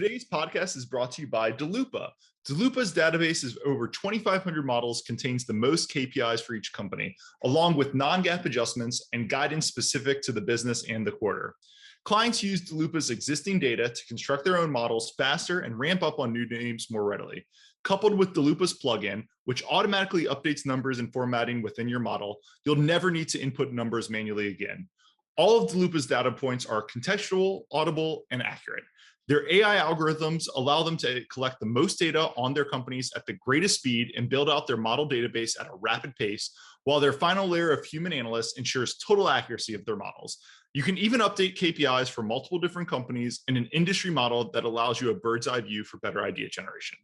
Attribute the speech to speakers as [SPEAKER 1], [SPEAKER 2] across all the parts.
[SPEAKER 1] Today's podcast is brought to you by Dalupa. Dalupa's database of over 2,500 models contains the most KPIs for each company, along with non-GAAP adjustments and guidance specific to the business and the quarter. Clients use Dalupa's existing data to construct their own models faster and ramp up on new names more readily. Coupled with Dalupa's plugin, which automatically updates numbers and formatting within your model, you'll never need to input numbers manually again. All of Dalupa's data points are contextual, audible, and accurate. Their AI algorithms allow them to collect the most data on their companies at the greatest speed and build out their model database at a rapid pace, while their final layer of human analysts ensures total accuracy of their models. You can even update KPIs for multiple different companies in an industry model that allows you a bird's eye view for better idea generation.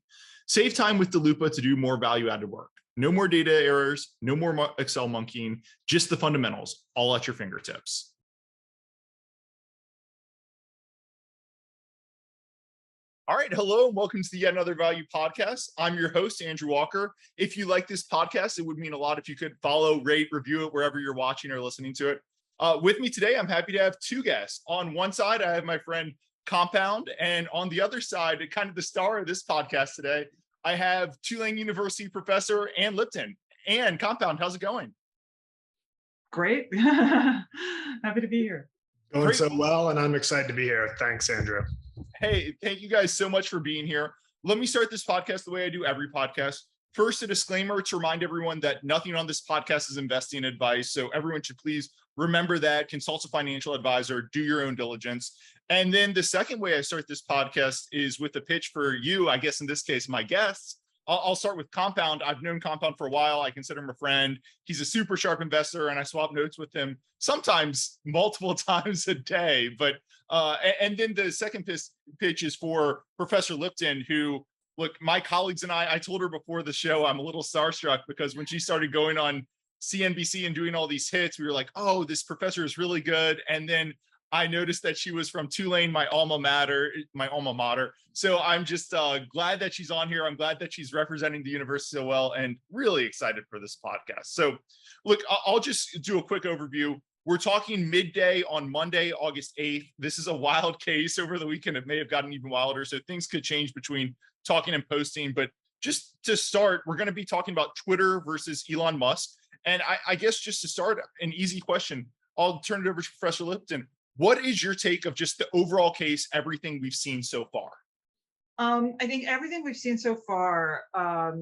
[SPEAKER 1] Save time with Dalupa to do more value-added work. No more data errors, no more Excel monkeying, just the fundamentals, all at your fingertips. All right, hello and welcome to the Yet Another Value podcast. I'm your host, Andrew Walker. If you like this podcast, it would mean a lot if you could follow, rate, review it wherever you're watching or listening to it. With me today, I'm happy to have two guests. On one side, I have my friend Compound, and on the other side, kind of the star of this podcast today, I have Tulane University professor Ann Lipton. Ann, Compound, how's it going?
[SPEAKER 2] Great. Happy to be here.
[SPEAKER 3] Going so well, and I'm excited to be here. Thanks, Andrew.
[SPEAKER 1] Hey, thank you guys so much for being here. Let me start this podcast the way I do every podcast. First, a disclaimer to remind everyone that nothing on this podcast is investing advice. So everyone should please remember that, consult a financial advisor, do your own diligence. And then the second way I start this podcast is with a pitch for you, I guess in this case, my guests. I'll start with Compound. I've known Compound for a while. I consider him a friend. He's a super sharp investor, and I swap notes with him sometimes multiple times a day. But and then the second pitch is for Professor Lipton, who, look, my colleagues and I told her before the show, I'm a little starstruck because when she started going on CNBC and doing all these hits, we were like, oh, this professor is really good. And then I noticed that she was from Tulane, my alma mater. So I'm just glad that she's on here. I'm glad that she's representing the university so well and really excited for this podcast. So look, I'll just do a quick overview. We're talking midday on Monday, August 8th. This is a wild case. Over the weekend, it may have gotten even wilder. So things could change between talking and posting. But just to start, we're going to be talking about Twitter versus Elon Musk. And I guess just to start, an easy question, I'll turn it over to Professor Lipton. What is your take of just the overall case, everything we've seen so far?
[SPEAKER 2] I think everything we've seen so far,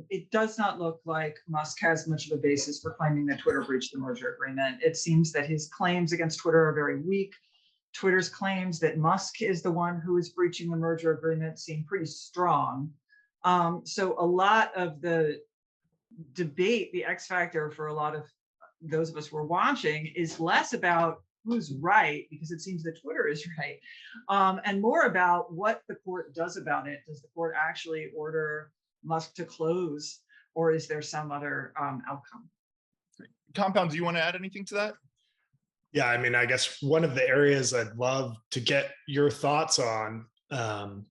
[SPEAKER 2] it does not look like Musk has much of a basis for claiming that Twitter breached the merger agreement. It seems that his claims against Twitter are very weak. Twitter's claims that Musk is the one who is breaching the merger agreement seem pretty strong. So a lot of the debate, the X factor for a lot of those of us who are watching, is less about who's right, because it seems that Twitter is right, and more about what the court does about it. Does the court actually order Musk to close, or is there some other outcome?
[SPEAKER 1] Compound, do you want to add anything to that?
[SPEAKER 3] Yeah, I mean, I guess one of the areas I'd love to get your thoughts on,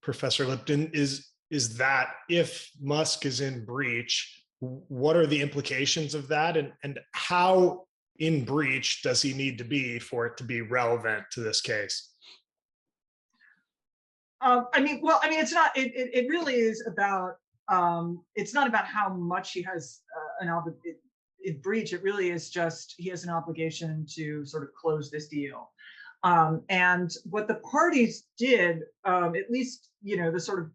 [SPEAKER 3] Professor Lipton, is that if Musk is in breach, what are the implications of that, and how in breach does he need to be for it to be relevant to this case?
[SPEAKER 2] It's not. It really is about. It's not about how much he has in breach. It really is just he has an obligation to sort of close this deal. And what the parties did, at least the sort of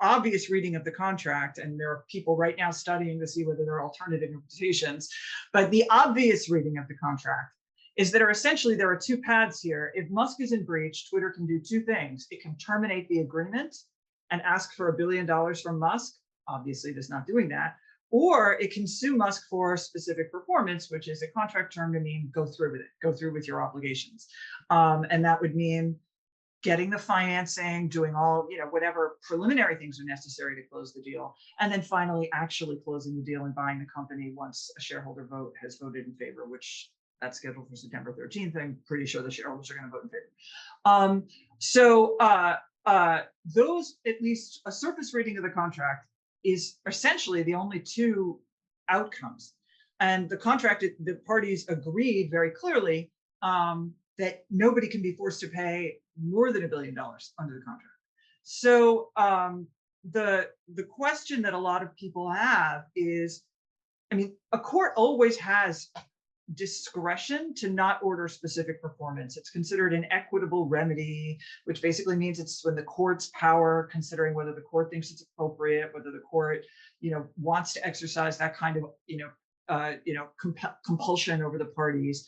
[SPEAKER 2] obvious reading of the contract, and there are people right now studying to see whether there are alternative interpretations, but the obvious reading of the contract is that there are two paths here. If Musk is in breach, Twitter can do two things. It can terminate the agreement and ask for $1 billion from Musk. Obviously, it is not doing that. Or it can sue Musk for specific performance, which is a contract term to mean go through with it, go through with your obligations. And that would mean getting the financing, doing all, whatever preliminary things are necessary to close the deal. And then finally, actually closing the deal and buying the company once a shareholder vote has voted in favor, which that's scheduled for September 13th. I'm pretty sure the shareholders are going to vote in favor. Those, at least a surface reading of the contract, is essentially the only two outcomes. And the contract, the parties agreed very clearly that nobody can be forced to pay more than $1 billion under the contract. So the question that a lot of people have is, I mean, a court always has discretion to not order specific performance. It's considered an equitable remedy, which basically means it's when the court's power, considering whether the court thinks it's appropriate, whether the court, wants to exercise that kind of, compulsion over the parties.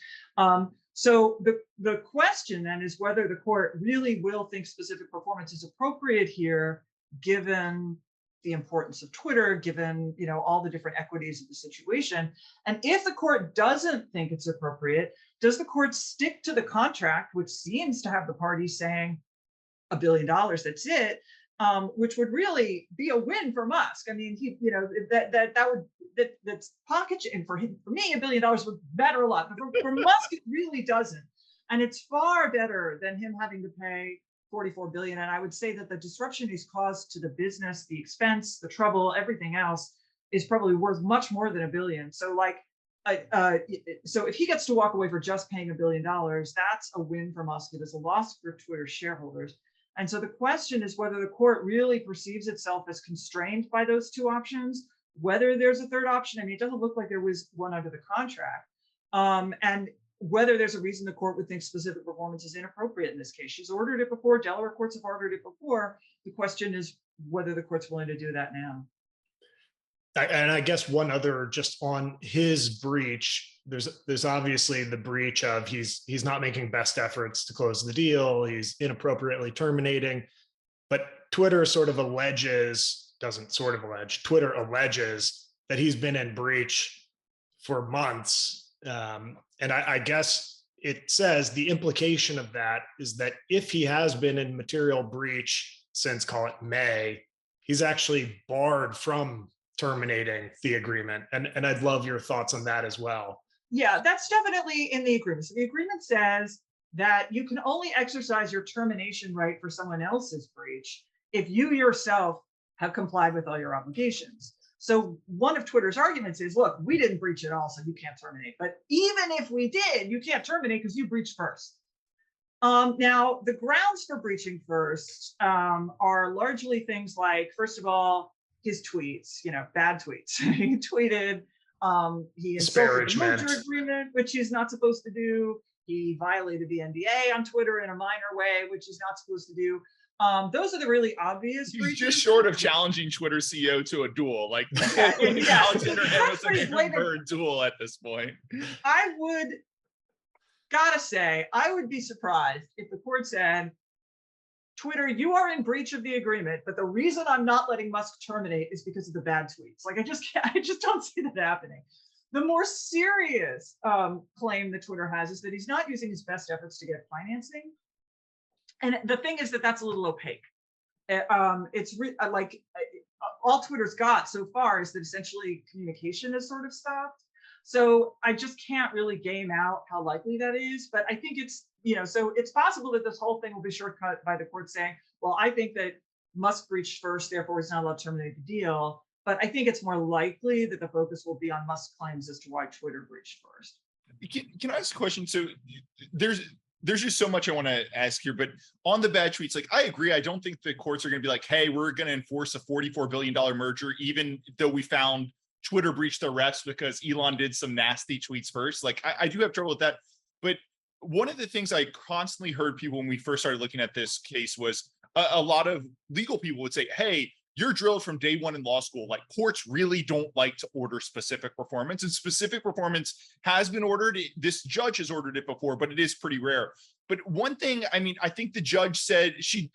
[SPEAKER 2] So the question then is whether the court really will think specific performance is appropriate here, given the importance of Twitter, given all the different equities of the situation. And if the court doesn't think it's appropriate, does the court stick to the contract, which seems to have the parties saying $1 billion, that's it, which would really be a win for Musk. I mean, that's pocket change for him. For me, $1 billion would matter a lot, but for Musk, it really doesn't. And it's far better than him having to pay $44 billion. And I would say that the disruption he's caused to the business, the expense, the trouble, everything else is probably worth much more than $1 billion. So so if he gets to walk away for just paying $1 billion, that's a win for Musk. It is a loss for Twitter shareholders. And so the question is whether the court really perceives itself as constrained by those two options, whether there's a third option. I mean, it doesn't look like there was one under the contract. And whether there's a reason the court would think specific performance is inappropriate in this case. She's ordered it before. Delaware courts have ordered it before. The question is whether the court's willing to do that now.
[SPEAKER 3] And I guess one other, just on his breach, there's obviously the breach of he's not making best efforts to close the deal. He's inappropriately terminating, but Twitter Twitter alleges that he's been in breach for months. And I guess it says the implication of that is that if he has been in material breach since, call it May, he's actually barred from terminating the agreement. And I'd love your thoughts on that as well.
[SPEAKER 2] Yeah, that's definitely in the agreement. So the agreement says that you can only exercise your termination right for someone else's breach if you yourself have complied with all your obligations. So one of Twitter's arguments is, look, we didn't breach at all, so you can't terminate. But even if we did, you can't terminate because you breached first. Now, the grounds for breaching first are largely things like, first of all, his tweets, bad tweets. He tweeted, he insulted the merger agreement, which he's not supposed to do. He violated the NDA on Twitter in a minor way, which he's not supposed to do. Those are the really obvious
[SPEAKER 1] He's
[SPEAKER 2] breaches.
[SPEAKER 1] just short of challenging Twitter CEO to a duel. Like, Alexander Hamilton for a duel at this point.
[SPEAKER 2] I would be surprised if the court said, Twitter, you are in breach of the agreement, but the reason I'm not letting Musk terminate is because of the bad tweets. Like, I just don't see that happening. The more serious claim that Twitter has is that he's not using his best efforts to get financing. And the thing is that that's a little opaque. All Twitter's got so far is that essentially communication is sort of stopped. So I just can't really game out how likely that is. But I think it's, so it's possible that this whole thing will be shortcut by the court saying, well, I think that Musk breached first, therefore he's not allowed to terminate the deal. But I think it's more likely that the focus will be on Musk's claims as to why Twitter breached first.
[SPEAKER 1] Can I ask a question? So there's just so much I want to ask here, but on the bad tweets, like, I agree. I don't think the courts are going to be like, hey, we're going to enforce a $44 billion merger, even though we found Twitter breached their refs because Elon did some nasty tweets first. Like, I do have trouble with that. But one of the things I constantly heard people when we first started looking at this case was a lot of legal people would say, hey, you're drilled from day one in law school. Like, courts really don't like to order specific performance, and specific performance has been ordered. This judge has ordered it before, but it is pretty rare. But one thing, I mean, I think the judge said, she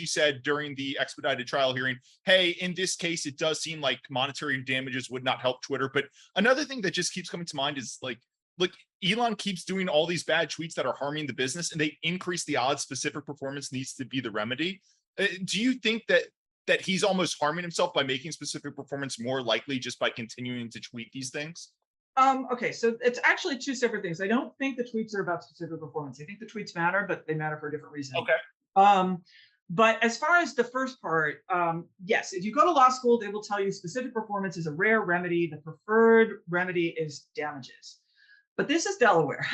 [SPEAKER 1] said during the expedited trial hearing, hey, in this case, it does seem like monetary damages would not help Twitter. But another thing that just keeps coming to mind is like, look, Elon keeps doing all these bad tweets that are harming the business, and they increase the odds specific performance needs to be the remedy. Do you think that he's almost harming himself by making specific performance more likely just by continuing to tweet these things?
[SPEAKER 2] Okay, so it's actually two separate things. I don't think the tweets are about specific performance. I think the tweets matter, but they matter for a different reason.
[SPEAKER 1] Okay.
[SPEAKER 2] But as far as the first part, yes, if you go to law school, they will tell you specific performance is a rare remedy. The preferred remedy is damages. But this is Delaware.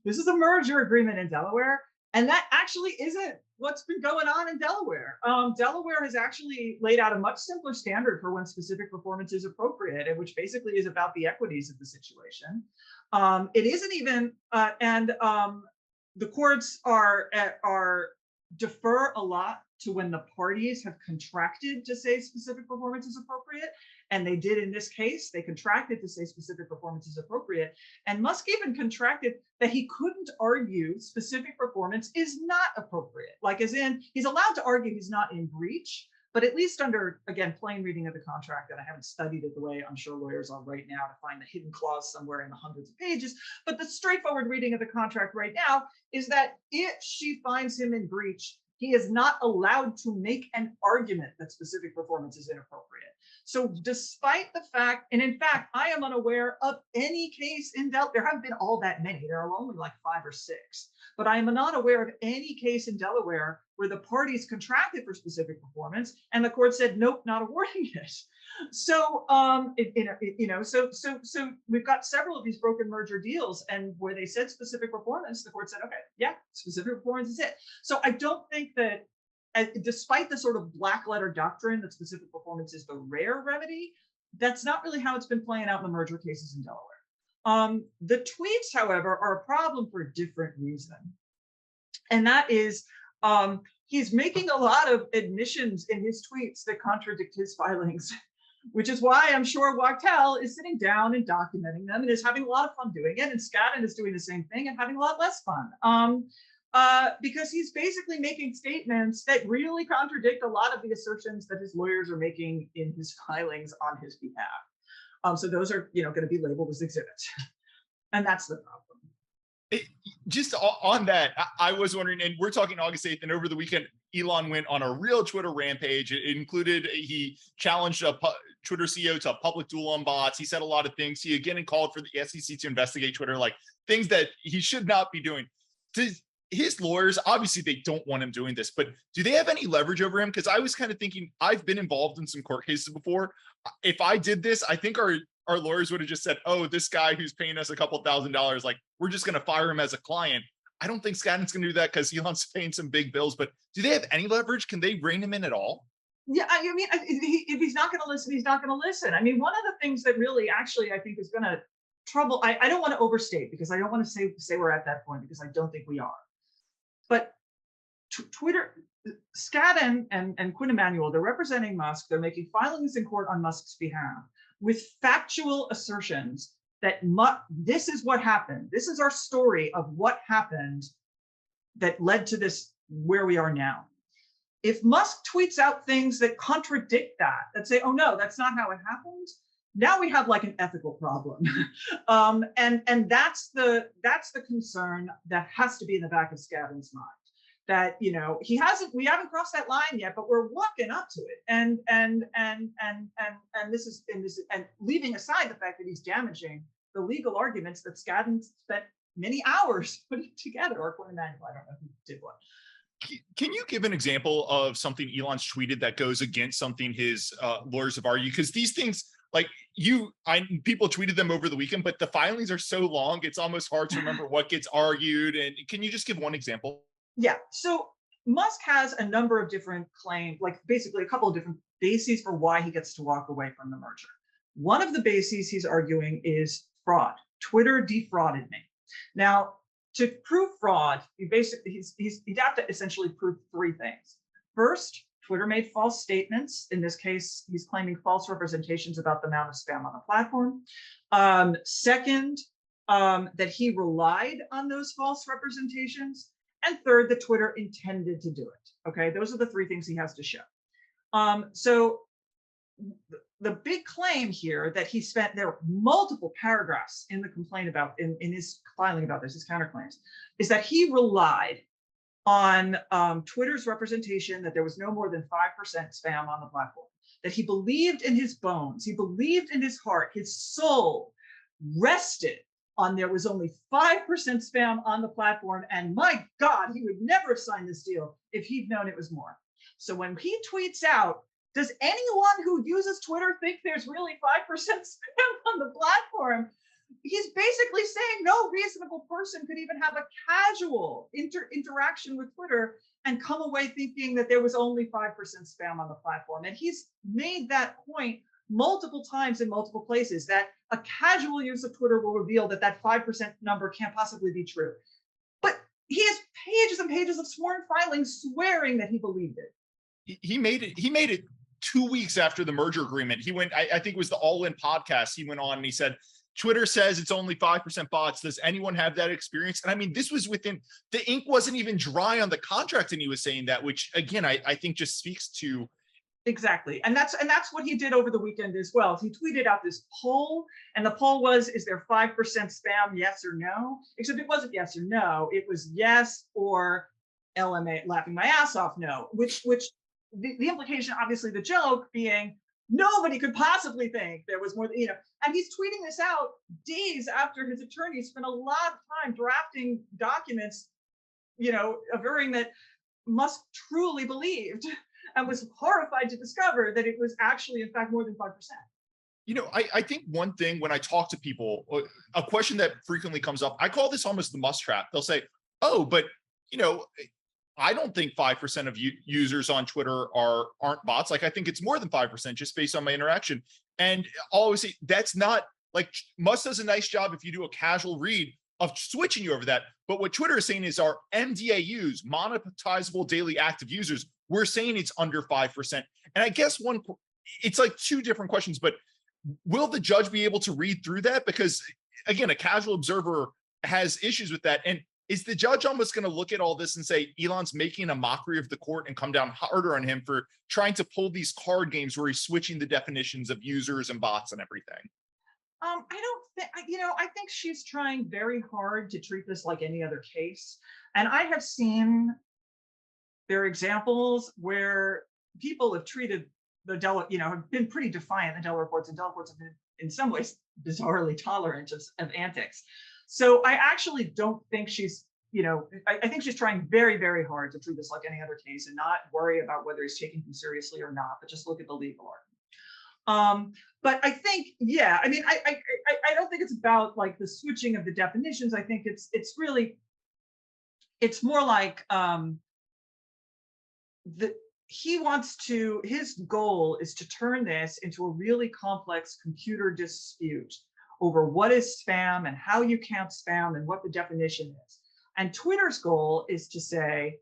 [SPEAKER 2] This is a merger agreement in Delaware. And that actually isn't what's been going on in Delaware. Delaware has actually laid out a much simpler standard for when specific performance is appropriate, and which basically is about the equities of the situation. It isn't even, the courts are defer a lot to when the parties have contracted to say specific performance is appropriate. And they did in this case. They contracted to say specific performance is appropriate. And Musk even contracted that he couldn't argue specific performance is not appropriate. Like, as in, he's allowed to argue he's not in breach, but at least under, again, plain reading of the contract, and I haven't studied it the way I'm sure lawyers are right now to find the hidden clause somewhere in the hundreds of pages. But the straightforward reading of the contract right now is that if she finds him in breach, he is not allowed to make an argument that specific performance is inappropriate. So despite the fact, and in fact, I am unaware of any case in Delaware. There haven't been all that many. There are only like 5 or 6. But I am not aware of any case in Delaware where the parties contracted for specific performance and the court said, nope, not awarding it. So, so we've got several of these broken merger deals, and where they said specific performance, the court said, okay, yeah, specific performance is it. So I don't think that, despite the sort of black letter doctrine that specific performance is the rare remedy, that's not really how it's been playing out in the merger cases in Delaware. The tweets, however, are a problem for a different reason. And that is, he's making a lot of admissions in his tweets that contradict his filings, which is why I'm sure Wachtel is sitting down and documenting them and is having a lot of fun doing it. And Skadden is doing the same thing and having a lot less fun. Because he's basically making statements that really contradict a lot of the assertions that his lawyers are making in his filings on his behalf. So those are, going to be labeled as exhibits. And that's the problem.
[SPEAKER 1] Just on that, I was wondering, and we're talking August 8th, and over the weekend, Elon went on a real Twitter rampage. It included, he challenged a Twitter CEO to a public duel on bots. He said a lot of things. He again called for the SEC to investigate Twitter, like things that he should not be doing. His lawyers, obviously they don't want him doing this, but do they have any leverage over him? Because I was kind of thinking, I've been involved in some court cases before. If I did this, I think our lawyers would have just said, oh, this guy who's paying us a couple $1,000s, like, we're just going to fire him as a client. I don't think Skadden's going to do that because Elon's paying some big bills, but do they have any leverage? Can they rein him in at all?
[SPEAKER 2] Yeah, I mean, if he's not going to listen, he's not going to listen. I mean, one of the things that really actually I think is going to trouble, I don't want to overstate, because I don't want to say we're at that point, because I don't think we are. But Twitter, Skadden and Quinn Emanuel, they're representing Musk. They're making filings in court on Musk's behalf with factual assertions that this is what happened. This is our story of what happened that led to this, where we are now. If Musk tweets out things that contradict that say, oh no, that's not how it happened, now we have like an ethical problem. And that's the concern that has to be in the back of Skadden's mind. That, we haven't crossed that line yet, but we're walking up to it. And leaving aside the fact that he's damaging the legal arguments that Skadden spent many hours putting together, or Quinn Emanuel, I don't know who did what.
[SPEAKER 1] Can you give an example of something Elon's tweeted that goes against something his lawyers have argued? Because these things, like people tweeted them over the weekend, but the filings are so long, it's almost hard to remember what gets argued. And can you just give one example?
[SPEAKER 2] Yeah, so Musk has a number of different claims, like basically a couple of different bases for why he gets to walk away from the merger. One of the bases he's arguing is fraud. Twitter defrauded me. Now, to prove fraud, he'd have to essentially prove 3 things. First, Twitter made false statements. In this case, he's claiming false representations about the amount of spam on the platform. Second, that he relied on those false representations. And third, that Twitter intended to do it. Okay, those are the 3 things he has to show. So the big claim here that he spent, there are multiple paragraphs in the complaint about, in his filing about this, his counterclaims, is that he relied on Twitter's representation that there was no more than 5% spam on the platform, that he believed in his bones, he believed in his heart, his soul rested on there was only 5% spam on the platform, and my God, he would never have signed this deal if he'd known it was more. So when he tweets out, does anyone who uses Twitter think there's really 5% spam on the platform? he's basically saying no reasonable person could even have a casual interaction with Twitter and come away thinking that there was only 5% spam on the platform. And he's made that point multiple times in multiple places, that a casual use of Twitter will reveal that that 5% number can't possibly be true. But he has pages and pages of sworn filings swearing that he believed it.
[SPEAKER 1] He made it 2 weeks after the merger agreement. He went, I think it was the All In podcast. He went on and he said, Twitter says it's only 5% bots. Does anyone have that experience? And I mean, this was within, the ink wasn't even dry on the contract, and he was saying that, which again, I think just speaks to.
[SPEAKER 2] Exactly. And that's what he did over the weekend as well. He tweeted out this poll, and the poll was, is there 5% spam, yes or no? Except it wasn't yes or no. It was yes or LMA, laughing my ass off, no, which the implication, obviously the joke being, nobody could possibly think there was more, and he's tweeting this out days after his attorney spent a lot of time drafting documents, averring that Musk truly believed and was horrified to discover that it was actually, in fact, more than 5%.
[SPEAKER 1] I think one thing when I talk to people, a question that frequently comes up, I call this almost the Musk trap. They'll say, oh, but, I don't think 5% of users on Twitter aren't bots. Like, I think it's more than 5% just based on my interaction. And I'll always say that's not, like, Musk does a nice job if you do a casual read of switching you over that. But what Twitter is saying is our mDAUs, monetizable daily active users, we're saying it's under 5%. And I guess it's like two different questions, but will the judge be able to read through that? Because again, a casual observer has issues with that. And is the judge almost going to look at all this and say, Elon's making a mockery of the court and come down harder on him for trying to pull these card games where he's switching the definitions of users and bots and everything?
[SPEAKER 2] I don't think, I think she's trying very hard to treat this like any other case. And I have seen there are examples where people have treated have been pretty defiant, the Delaware courts, and Delaware courts have been in some ways bizarrely tolerant of antics. So I actually don't think she's, I think she's trying very, very hard to treat this like any other case and not worry about whether he's taking him seriously or not, but just look at the legal argument. But I think, yeah, I mean, I don't think it's about like the switching of the definitions. I think it's more like his goal is to turn this into a really complex computer dispute over what is spam and how you count spam and what the definition is. And Twitter's goal is to say,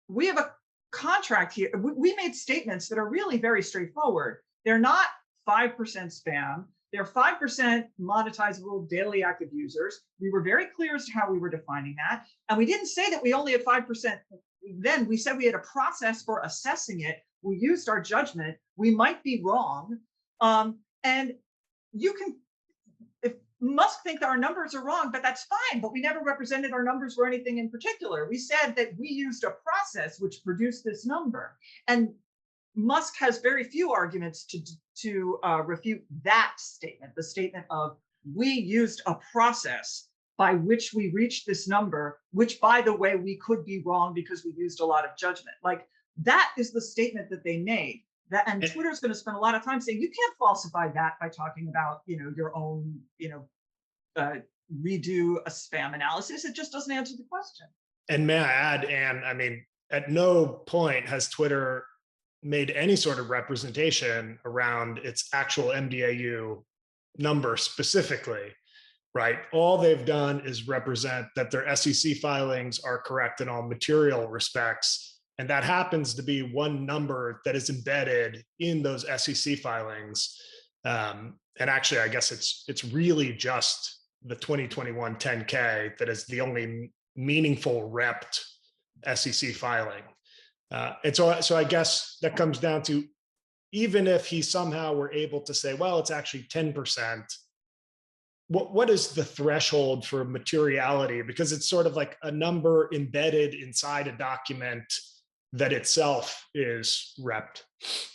[SPEAKER 2] we have a contract here. We made statements that are really very straightforward. They're not 5% spam. They're 5% monetizable daily active users. We were very clear as to how we were defining that. And we didn't say that we only had 5%. Then we said we had a process for assessing it. We used our judgment. We might be wrong. And you can, if Musk think that our numbers are wrong, but that's fine. But we never represented our numbers were anything in particular. We said that we used a process which produced this number. And Musk has very few arguments to refute that statement, the statement of we used a process by which we reached this number, which, by the way, we could be wrong because we used a lot of judgment. Like, that is the statement that they made. And Twitter's going to spend a lot of time saying, you can't falsify that by talking about, your own, redo a spam analysis. It just doesn't answer the question.
[SPEAKER 3] And may I add, Anne, I mean, at no point has Twitter made any sort of representation around its actual mDAU number specifically. Right. All they've done is represent that their SEC filings are correct in all material respects. And that happens to be one number that is embedded in those SEC filings. And actually, I guess it's really just the 2021 10K that is the only meaningful repped SEC filing. And so I guess that comes down to, even if he somehow were able to say, well, it's actually 10%, what is the threshold for materiality? Because it's sort of like a number embedded inside a document that itself is repped.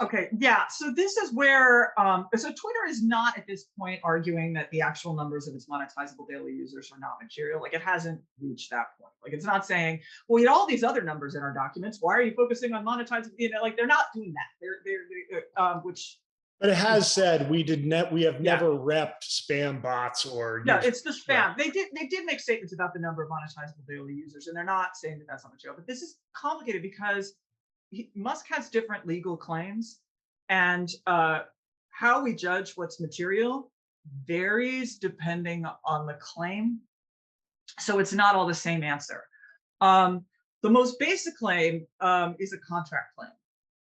[SPEAKER 2] Okay, yeah. So this is where, so Twitter is not at this point arguing that the actual numbers of its monetizable daily users are not material. Like, it hasn't reached that point. Like, it's not saying, well, we had all these other numbers in our documents. Why are you focusing on monetizing? Like, they're not doing that. They're which.
[SPEAKER 3] But it has said we have never repped spam bots or.
[SPEAKER 2] No, it's the spam. Right. They did make statements about the number of monetizable daily users, and they're not saying that that's not material. But this is complicated because Musk has different legal claims, and how we judge what's material varies depending on the claim. So it's not all the same answer. The most basic claim is a contract claim.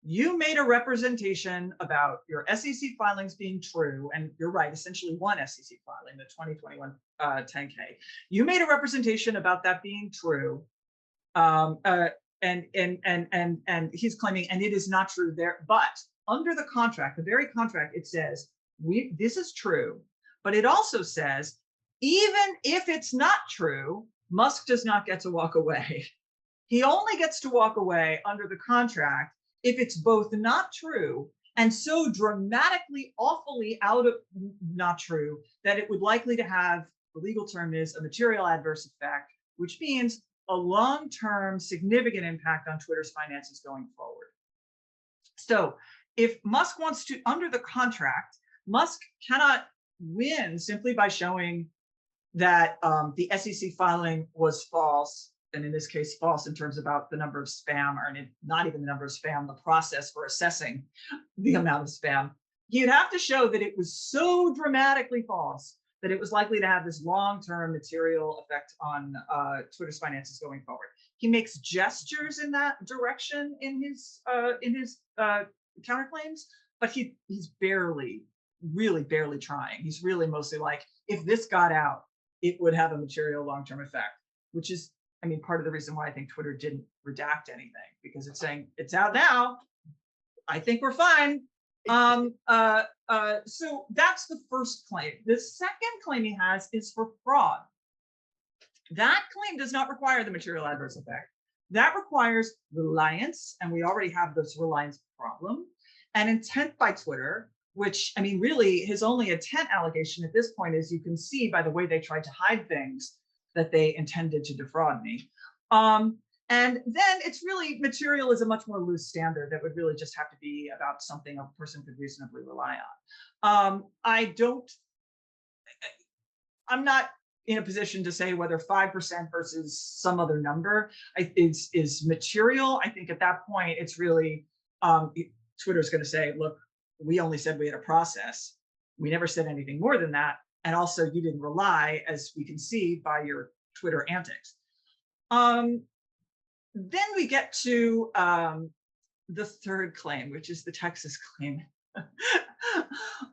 [SPEAKER 2] You made a representation about your SEC filings being true, and you're right, essentially one SEC filing, the 2021 10K. You made a representation about that being true, and he's claiming, and it is not true there. But under the contract, the very contract, it says this is true, but it also says even if it's not true, Musk does not get to walk away. He only gets to walk away under the contract if it's both not true and so dramatically, awfully out of not true that it would likely to have, the legal term is, a material adverse effect, which means a long-term significant impact on Twitter's finances going forward. So if Musk wants to, under the contract, Musk cannot win simply by showing that the SEC filing was false, and in this case, false in terms about the number of spam, or not even the number of spam, the process for assessing the amount of spam. You'd have to show that it was so dramatically false that it was likely to have this long-term material effect on Twitter's finances going forward. He makes gestures in that direction in his counterclaims, but he's really barely trying. He's really mostly like, if this got out, it would have a material long-term effect, which is, I mean, part of the reason why I think Twitter didn't redact anything, because it's saying it's out now. I think we're fine. So that's the first claim. The second claim he has is for fraud. That claim does not require the material adverse effect. That requires reliance, and we already have this reliance problem, and intent by Twitter, which, I mean, really his only intent allegation at this point is, you can see by the way they tried to hide things, that they intended to defraud me. And then it's really, material is a much more loose standard that would really just have to be about something a person could reasonably rely on. I'm not in a position to say whether 5% versus some other number is material. I think at that point, it's really, Twitter's going to say, look, we only said we had a process. We never said anything more than that. And also, you didn't rely, as we can see, by your Twitter antics. Then we get to the third claim, which is the Texas claim.
[SPEAKER 1] It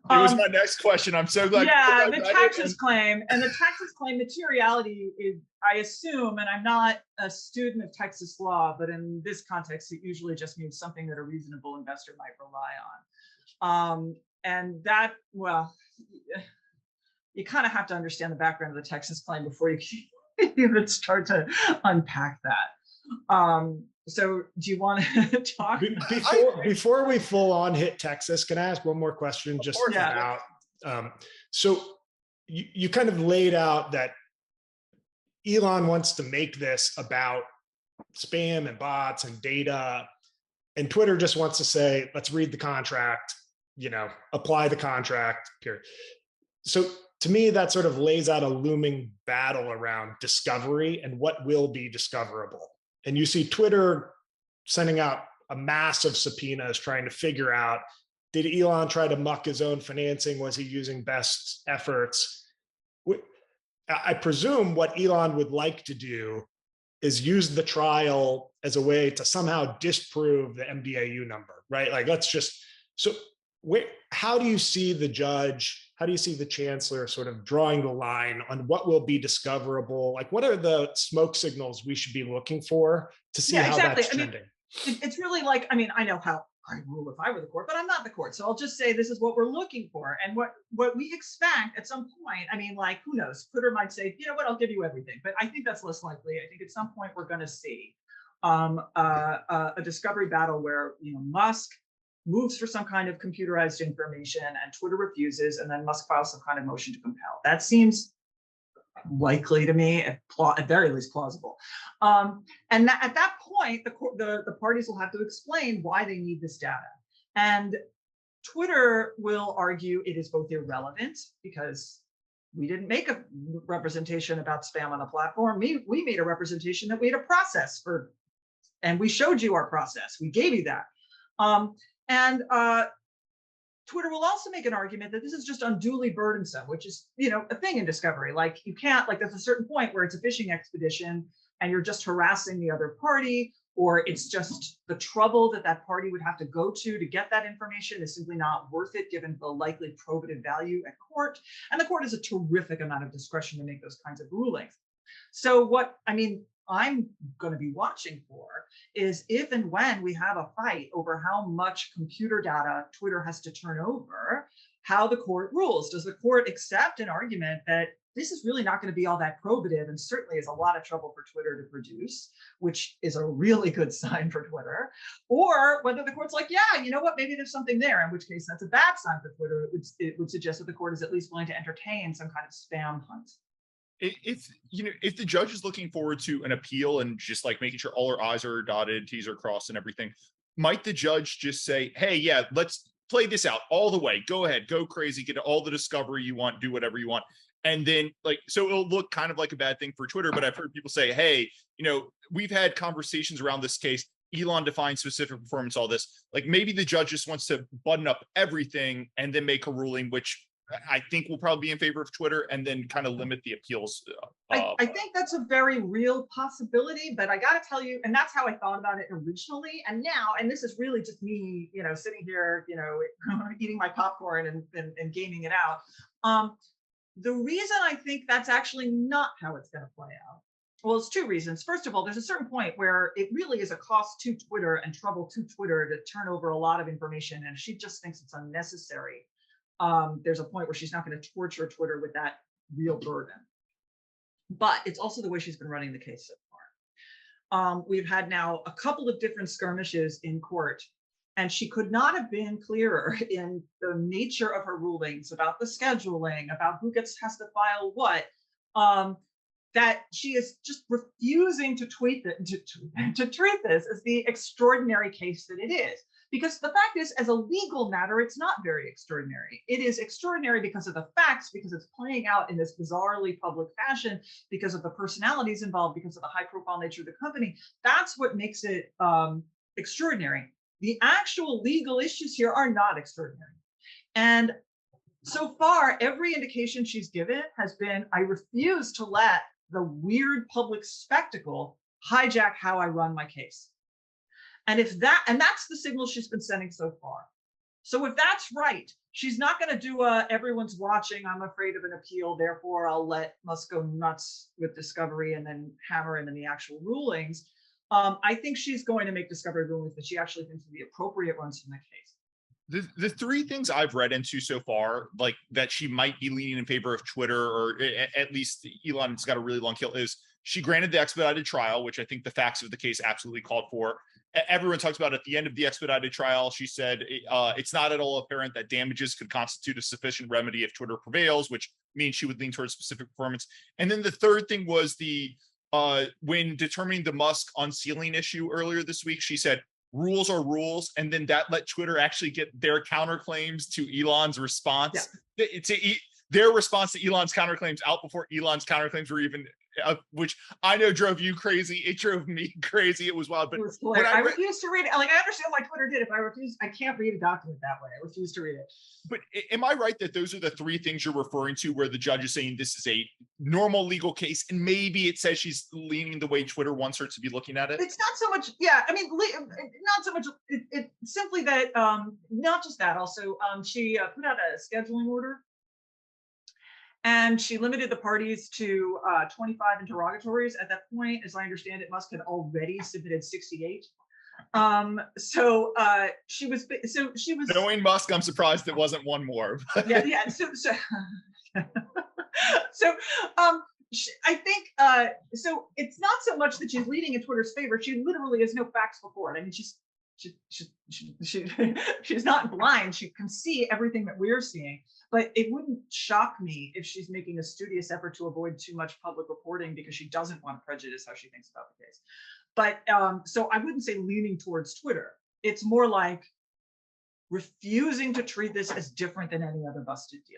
[SPEAKER 1] was my next question. I'm so glad.
[SPEAKER 2] Yeah, the Texas claim. And the Texas claim materiality is, I assume, and I'm not a student of Texas law, but in this context, it usually just means something that a reasonable investor might rely on. And that, well, you kind of have to understand the background of the Texas claim before you can even start to unpack that. So do you want to talk?
[SPEAKER 3] Before we full on hit Texas, can I ask one more question just about, so you kind of laid out that Elon wants to make this about spam and bots and data, and Twitter just wants to say, let's read the contract, apply the contract, period. So to me, that sort of lays out a looming battle around discovery and what will be discoverable. And you see Twitter sending out a massive subpoenas trying to figure out, did Elon try to muck his own financing? Was he using best efforts? I presume what Elon would like to do is use the trial as a way to somehow disprove the mDAU number, right? Like, how do you see the judge, how do you see the chancellor sort of drawing the line on what will be discoverable? Like, what are the smoke signals we should be looking for to see how that's trending?
[SPEAKER 2] It's really like, I know how I rule if I were the court, but I'm not the court. So I'll just say this is what we're looking for. And what we expect at some point, who knows? Twitter might say, you know what, I'll give you everything. But I think that's less likely. I think at some point we're going to see a discovery battle where, Musk moves for some kind of computerized information and Twitter refuses, and then Musk files some kind of motion to compel. That seems likely to me, at very least plausible. And at that point, the parties will have to explain why they need this data. And Twitter will argue it is both irrelevant because we didn't make a representation about spam on the platform. We made a representation that we had a process for, and we showed you our process. We gave you that. And Twitter will also make an argument that this is just unduly burdensome, which is, a thing in discovery. Like you can't, like there's a certain point where it's a fishing expedition and you're just harassing the other party, or it's just the trouble that party would have to go to get that information is simply not worth it given the likely probative value at court. And the court has a terrific amount of discretion to make those kinds of rulings. So I'm going to be watching for is if and when we have a fight over how much computer data Twitter has to turn over, how the court rules. Does the court accept an argument that this is really not going to be all that probative and certainly is a lot of trouble for Twitter to produce, which is a really good sign for Twitter, or whether the court's like, yeah, you know what, maybe there's something there, in which case that's a bad sign for Twitter. It would suggest that the court is at least willing to entertain some kind of spam hunt.
[SPEAKER 1] If the judge is looking forward to an appeal and just like making sure all our I's are dotted, T's are crossed and everything, might the judge just say, hey, yeah, let's play this out all the way. Go ahead, go crazy, get all the discovery you want, do whatever you want. And then so it'll look kind of like a bad thing for Twitter, but I've heard people say, hey, we've had conversations around this case. Elon defines specific performance, all this. Like maybe the judge just wants to button up everything and then make a ruling, which I think will probably be in favor of Twitter, and then kind of limit the appeals.
[SPEAKER 2] I think that's a very real possibility, but I got to tell you, and that's how I thought about it originally. And now, and this is really just me, sitting here, eating my popcorn and gaming it out. The reason I think that's actually not how it's going to play out. Well, it's two reasons. First of all, there's a certain point where it really is a cost to Twitter and trouble to Twitter to turn over a lot of information, and she just thinks it's unnecessary. There's a point where she's not going to torture Twitter with that real burden. But it's also the way she's been running the case so far. We've had now a couple of different skirmishes in court, and she could not have been clearer in the nature of her rulings about the scheduling, about who has to file what, that she is just refusing to treat this as the extraordinary case that it is. Because the fact is, as a legal matter, it's not very extraordinary. It is extraordinary because of the facts, because it's playing out in this bizarrely public fashion, because of the personalities involved, because of the high-profile nature of the company. That's what makes it extraordinary. The actual legal issues here are not extraordinary. And so far, every indication she's given has been, I refuse to let the weird public spectacle hijack how I run my case. And that's the signal she's been sending so far. So if that's right, she's not going to do everyone's watching, I'm afraid of an appeal, therefore I'll let Musk go nuts with discovery and then hammer him in the actual rulings. I think she's going to make discovery rulings that she actually thinks are the appropriate ones from the case.
[SPEAKER 1] The three things I've read into so far, like that she might be leaning in favor of Twitter, or at least Elon's got a really long kill, is she granted the expedited trial, which I think the facts of the case absolutely called for. Everyone talks about at the end of the expedited trial, she said it's not at all apparent that damages could constitute a sufficient remedy if Twitter prevails, which means she would lean towards specific performance. And then the third thing was when determining the Musk unsealing issue earlier this week, she said rules are rules, and then that let Twitter actually get their counterclaims to Elon's response. Yeah. Their response to Elon's counterclaims out before Elon's counterclaims were even, which I know drove you crazy. It drove me crazy. It was wild. But
[SPEAKER 2] I refuse to read it. Like, I understand why Twitter did it, but I can't read a document that way. I refuse to read it.
[SPEAKER 1] But am I right that those are the three things you're referring to where the judge is saying this is a normal legal case, and maybe it says she's leaning the way Twitter wants her to be looking at it?
[SPEAKER 2] It's not so much, yeah, I mean, not so much, it simply that, not just that, also, she put out a scheduling order, and she limited the parties to 25 interrogatories. At that point, as I understand it, Musk had already submitted 68. She was
[SPEAKER 1] knowing Musk, I'm surprised it wasn't one more.
[SPEAKER 2] yeah. I think so. It's not so much that she's leading in Twitter's favor. She literally has no facts before it. I mean, she's not blind. She can see everything that we're seeing. But it wouldn't shock me if she's making a studious effort to avoid too much public reporting because she doesn't want to prejudice how she thinks about the case. But so I wouldn't say leaning towards Twitter. It's more like refusing to treat this as different than any other busted deal.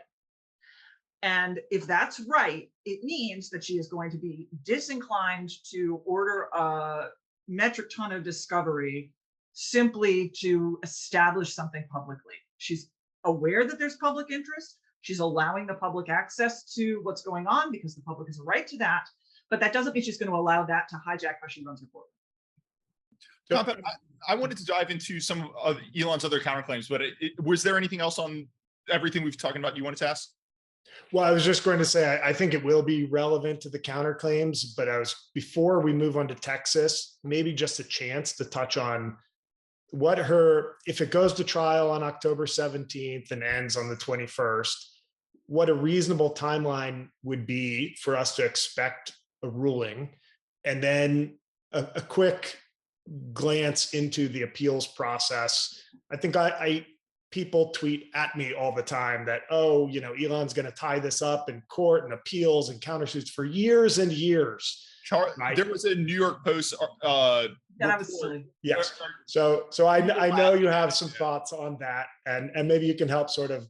[SPEAKER 2] And if that's right, it means that she is going to be disinclined to order a metric ton of discovery simply to establish something publicly. She's aware that there's public interest. She's allowing the public access to what's going on because the public has a right to that. But that doesn't mean she's going to allow that to hijack how she runs her board.
[SPEAKER 1] Compound, I wanted to dive into some of Elon's other counterclaims, but was there anything else on everything we've talked about you wanted to ask?
[SPEAKER 3] Well, I was just going to say, I think it will be relevant to the counterclaims, but before we move on to Texas, maybe just a chance to touch on if it goes to trial on October 17th and ends on the 21st, what a reasonable timeline would be for us to expect a ruling. And then a quick glance into the appeals process. I think people tweet at me all the time that, oh, Elon's going to tie this up in court and appeals and countersuits for years and years.
[SPEAKER 1] There was a New York Post.
[SPEAKER 2] That was silly.
[SPEAKER 3] Yes. So I know you have some thoughts on that, and maybe you can help sort of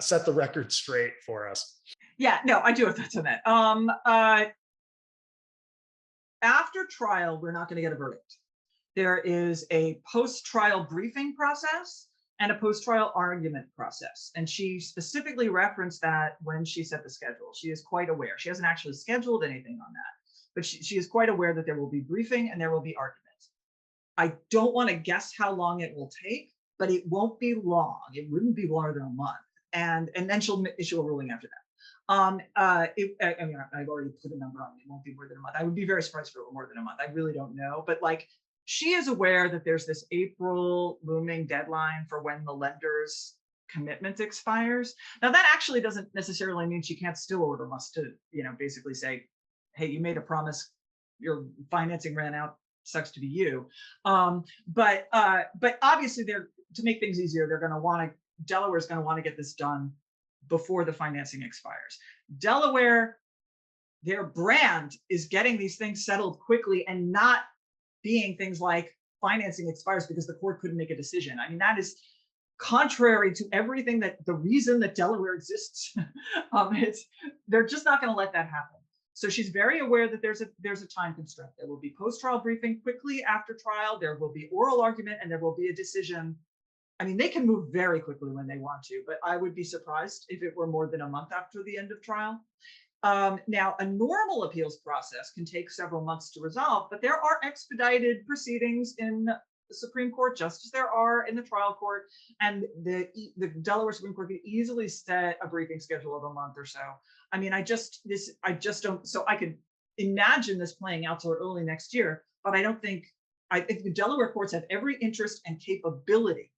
[SPEAKER 3] set the record straight for us.
[SPEAKER 2] Yeah, no, I do have thoughts on that. After trial, we're not going to get a verdict. There is a post-trial briefing process and a post-trial argument process. And she specifically referenced that when she set the schedule. She is quite aware. She hasn't actually scheduled anything on that, but she is quite aware that there will be briefing and there will be argument. I don't want to guess how long it will take, but it won't be long. It wouldn't be longer than a month. And then she'll issue a ruling after that. I've already put a number on it. It won't be more than a month. I would be very surprised if it were more than a month. I really don't know. But she is aware that there's this April looming deadline for when the lender's commitment expires. Now, that actually doesn't necessarily mean she can't still order Musk to, basically say, hey, you made a promise, your financing ran out, sucks to be you. But obviously, to make things easier, Delaware's going to want to get this done before the financing expires. Delaware, their brand is getting these things settled quickly and not being things like financing expires because the court couldn't make a decision. I mean, that is contrary to everything the reason that Delaware exists. They're just not going to let that happen. So she's very aware that there's a time constraint. There will be post-trial briefing quickly after trial. There will be oral argument and there will be a decision. I mean, they can move very quickly when they want to, but I would be surprised if it were more than a month after the end of trial. Now, a normal appeals process can take several months to resolve, but there are expedited proceedings in the Supreme Court, just as there are in the trial court, and the Delaware Supreme Court could easily set a briefing schedule of a month or so. I mean, I just don't. So I could imagine this playing out till early next year, but I think the Delaware courts have every interest and capability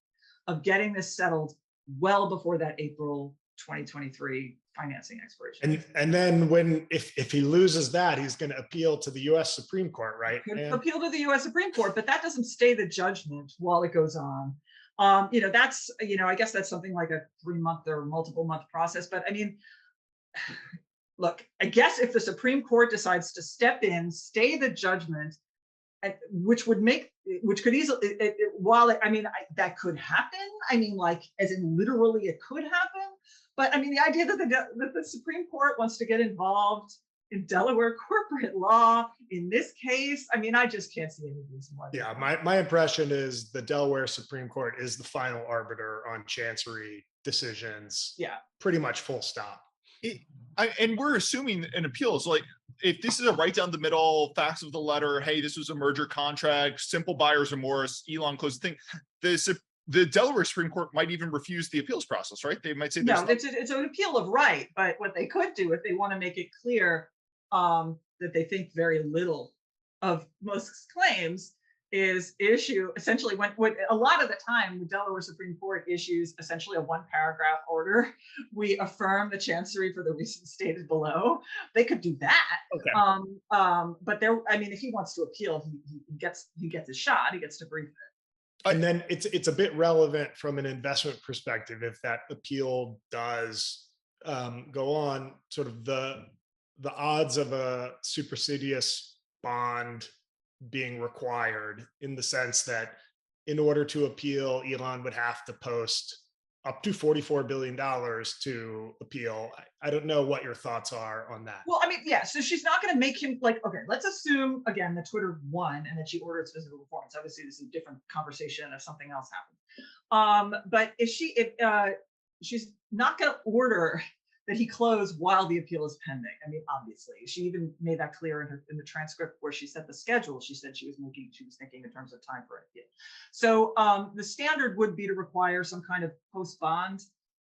[SPEAKER 2] of getting this settled well before that April 2023 financing expiration.
[SPEAKER 3] And then if he loses that, he's going to appeal to the U.S. Supreme Court, right?
[SPEAKER 2] Appeal to the U.S. Supreme Court, but that doesn't stay the judgment while it goes on. That's, I guess that's something like a 3-month or multiple month process. But I mean, look, I guess if the Supreme Court decides to step in, stay the judgment, which could easily, that could happen. I mean, as in literally it could happen. But I mean, the idea that the Supreme Court wants to get involved in Delaware corporate law in this case, I mean, I just can't see any reason why.
[SPEAKER 3] Yeah, my impression is the Delaware Supreme Court is the final arbiter on chancery decisions.
[SPEAKER 2] Yeah,
[SPEAKER 3] pretty much full stop.
[SPEAKER 1] And we're assuming an appeal is if this is a right down the middle, facts of the letter, hey, this was a merger contract, simple buyer's remorse, Elon closed the thing. The Delaware Supreme Court might even refuse the appeals process, right? They might say
[SPEAKER 2] no, it's an appeal of right. But what they could do if they want to make it clear that they think very little of Musk's claims is issue essentially when a lot of the time the Delaware Supreme Court issues essentially a 1-paragraph order. We affirm the chancery for the reasons stated below. They could do that. Okay. But if he wants to appeal, he gets his shot. He gets to brief it.
[SPEAKER 3] And then it's a bit relevant from an investment perspective if that appeal does go on. Sort of the odds of a supersedious bond being required, in the sense that in order to appeal, Elon would have to post up to $44 billion to appeal. I don't know what your thoughts are on that.
[SPEAKER 2] Well, I mean, yeah, so she's not going to make him like, okay, let's assume again that Twitter won and that she ordered its physical performance. Obviously, this is a different conversation if something else happened. But if she's not going to order that he close while the appeal is pending. I mean, obviously, she even made that clear in the transcript where she set the schedule. She said she was thinking in terms of time for it. So the standard would be to require some kind of post bond,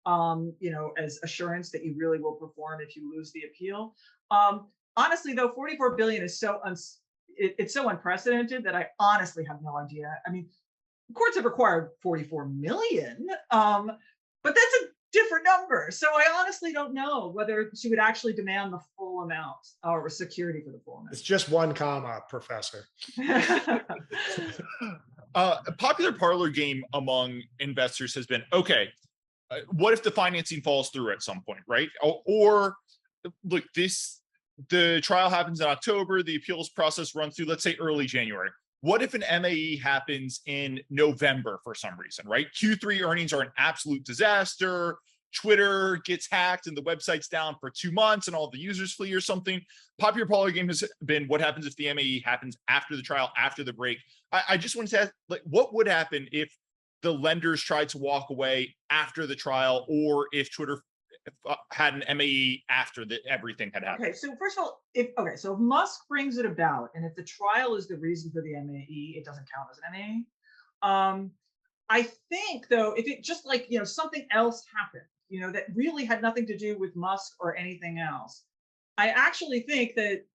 [SPEAKER 2] as assurance that you really will perform if you lose the appeal. Honestly, though, 44 billion is it's so unprecedented that I honestly have no idea. I mean, courts have required 44 million, but that's a different number. So I honestly don't know whether she would actually demand the full amount or security for the full amount.
[SPEAKER 3] It's just one comma, Professor.
[SPEAKER 1] A popular parlor game among investors has been, okay, what if the financing falls through at some point, right? Or look, the trial happens in October, the appeals process runs through, let's say, early January. What if an MAE happens in November for some reason, right? Q3 earnings are an absolute disaster. Twitter gets hacked and the website's down for 2 months and all the users flee or something. Popular parlor game has been, what happens if the MAE happens after the trial, after the break? I just wanted to ask, like, what would happen if the lenders tried to walk away after the trial, or if Twitter had an MAE after everything had happened?
[SPEAKER 2] Okay, so first of all, if Musk brings it about, and if the trial is the reason for the MAE, it doesn't count as an MAE. I think, though, if it just like something else happened, that really had nothing to do with Musk or anything else, I actually think that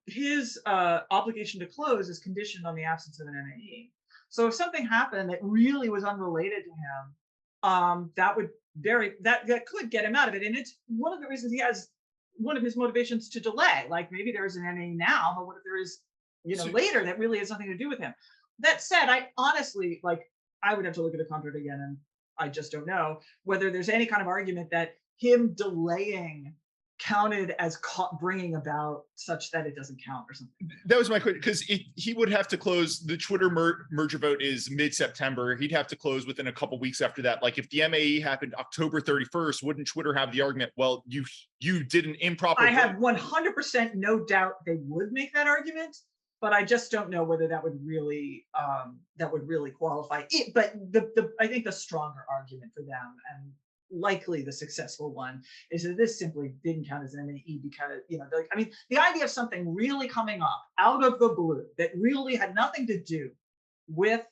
[SPEAKER 2] his obligation to close is conditioned on the absence of an MAE. So if something happened that really was unrelated to him, that could get him out of it. And it's one of the reasons he has one of his motivations to delay. Like maybe there is an MA now, but what if there is, later that really has nothing to do with him? That said, I honestly, I would have to look at the contract again, and I just don't know whether there's any kind of argument that him delaying counted as bringing about such that it doesn't count or something.
[SPEAKER 1] That was my question, because he would have to close. The Twitter merger vote is mid-September. He'd have to close within a couple weeks after that. Like if the MAE happened October 31st, wouldn't Twitter have the argument, well, you did an improper
[SPEAKER 2] I have 100% no doubt they would make that argument, but I just don't know whether that would really qualify it. But I think the stronger argument for them, and likely the successful one, is that this simply didn't count as an MAE because, the idea of something really coming up out of the blue that really had nothing to do with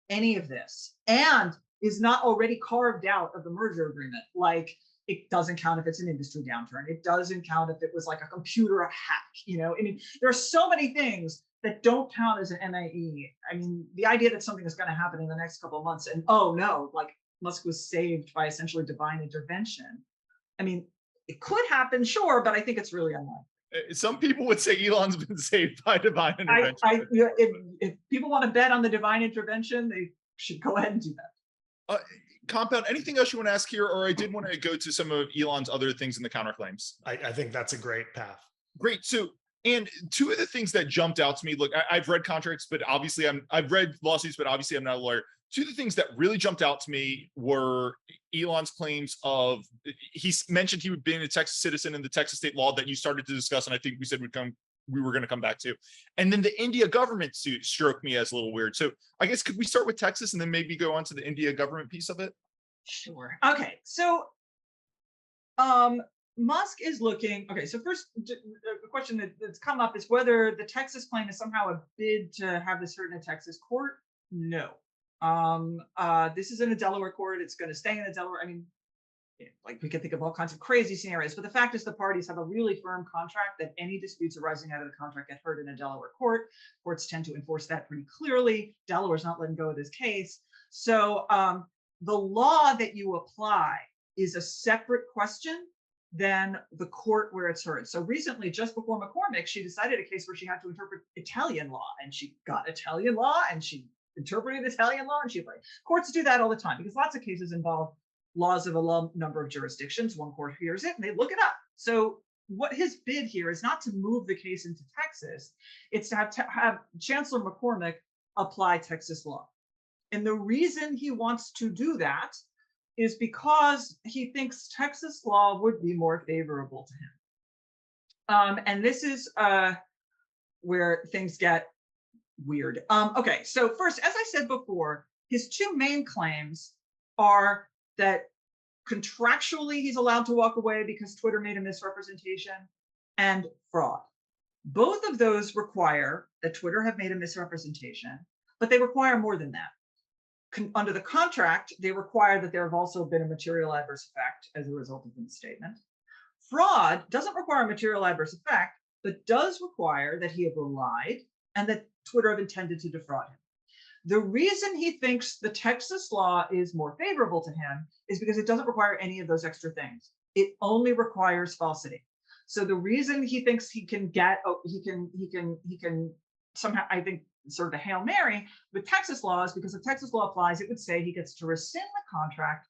[SPEAKER 2] any of this and is not already carved out of the merger agreement. Like, it doesn't count if it's an industry downturn. It doesn't count if it was like a computer hack. There are so many things that don't count as an MAE. The idea that something is going to happen in the next couple of months and, oh no, Musk was saved by essentially divine intervention. It could happen, sure, but I think it's really unlikely.
[SPEAKER 1] Some people would say Elon's been saved by divine intervention.
[SPEAKER 2] If people want to bet on the divine intervention, they should go ahead and do that.
[SPEAKER 1] Compound, anything else you want to ask here? Or I did want to go to some of Elon's other things in the counterclaims.
[SPEAKER 3] I think that's a great path.
[SPEAKER 1] Great. So, and two of the things that jumped out to me, look, I've read contracts, but obviously I've read lawsuits, but obviously I'm not a lawyer. Two of the things that really jumped out to me were Elon's claims of, he mentioned he would be a Texas citizen in the Texas state law that you started to discuss, and I think we said we were going to come back to. And then the India government suit struck me as a little weird. So I guess, could we start with Texas and then maybe go on to the India government piece of it?
[SPEAKER 2] Sure. Okay. So Musk is looking, so first, the question that's come up is whether the Texas claim is somehow a bid to have this heard in a Texas court. No. This is in a Delaware court. It's going to stay in a Delaware. We can think of all kinds of crazy scenarios, but the fact is the parties have a really firm contract that any disputes arising out of the contract get heard in a Delaware court. Courts tend to enforce that pretty clearly. Delaware's not letting go of this case. So the law that you apply is a separate question than the court where it's heard. So recently, just before McCormick, she decided a case where she had to interpret Italian law, and she got Italian law, and she interpreted Italian law, and courts do that all the time because lots of cases involve laws of a number of jurisdictions. One court hears it and they look it up. So what his bid here is not to move the case into Texas, it's to have Chancellor McCormick apply Texas law. And the reason he wants to do that is because he thinks Texas law would be more favorable to him. And this is where things get weird. Okay, so first, as I said before, his two main claims are that contractually he's allowed to walk away because Twitter made a misrepresentation, and fraud. Both of those require that Twitter have made a misrepresentation, but they require more than that. Under the contract, they require that there have also been a material adverse effect as a result of the misstatement. Fraud doesn't require a material adverse effect, but does require that he have relied and that Twitter have intended to defraud him. The reason he thinks the Texas law is more favorable to him is because it doesn't require any of those extra things. It only requires falsity. So the reason he thinks he can get, he can somehow, I think, sort of a Hail Mary with Texas law is because if Texas law applies, it would say he gets to rescind the contract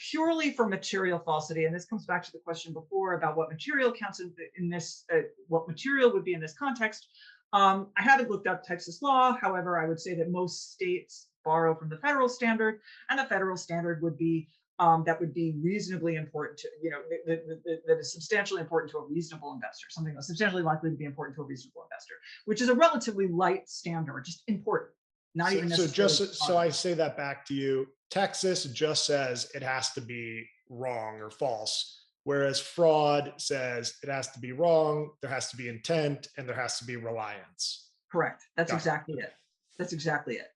[SPEAKER 2] purely for material falsity. And this comes back to the question before about what material counts in this, what material would be in this context. I haven't looked up Texas law. However, I would say that most states borrow from the federal standard, and the federal standard would be that would be reasonably important to, that is substantially important to a reasonable investor, something that's substantially likely to be important to a reasonable investor, which is a relatively light standard, just important, not even necessarily.
[SPEAKER 3] So I say that back to you. Texas just says it has to be wrong or false, whereas fraud says it has to be wrong, there has to be intent, and there has to be reliance.
[SPEAKER 2] Correct. That's exactly it. That's exactly it.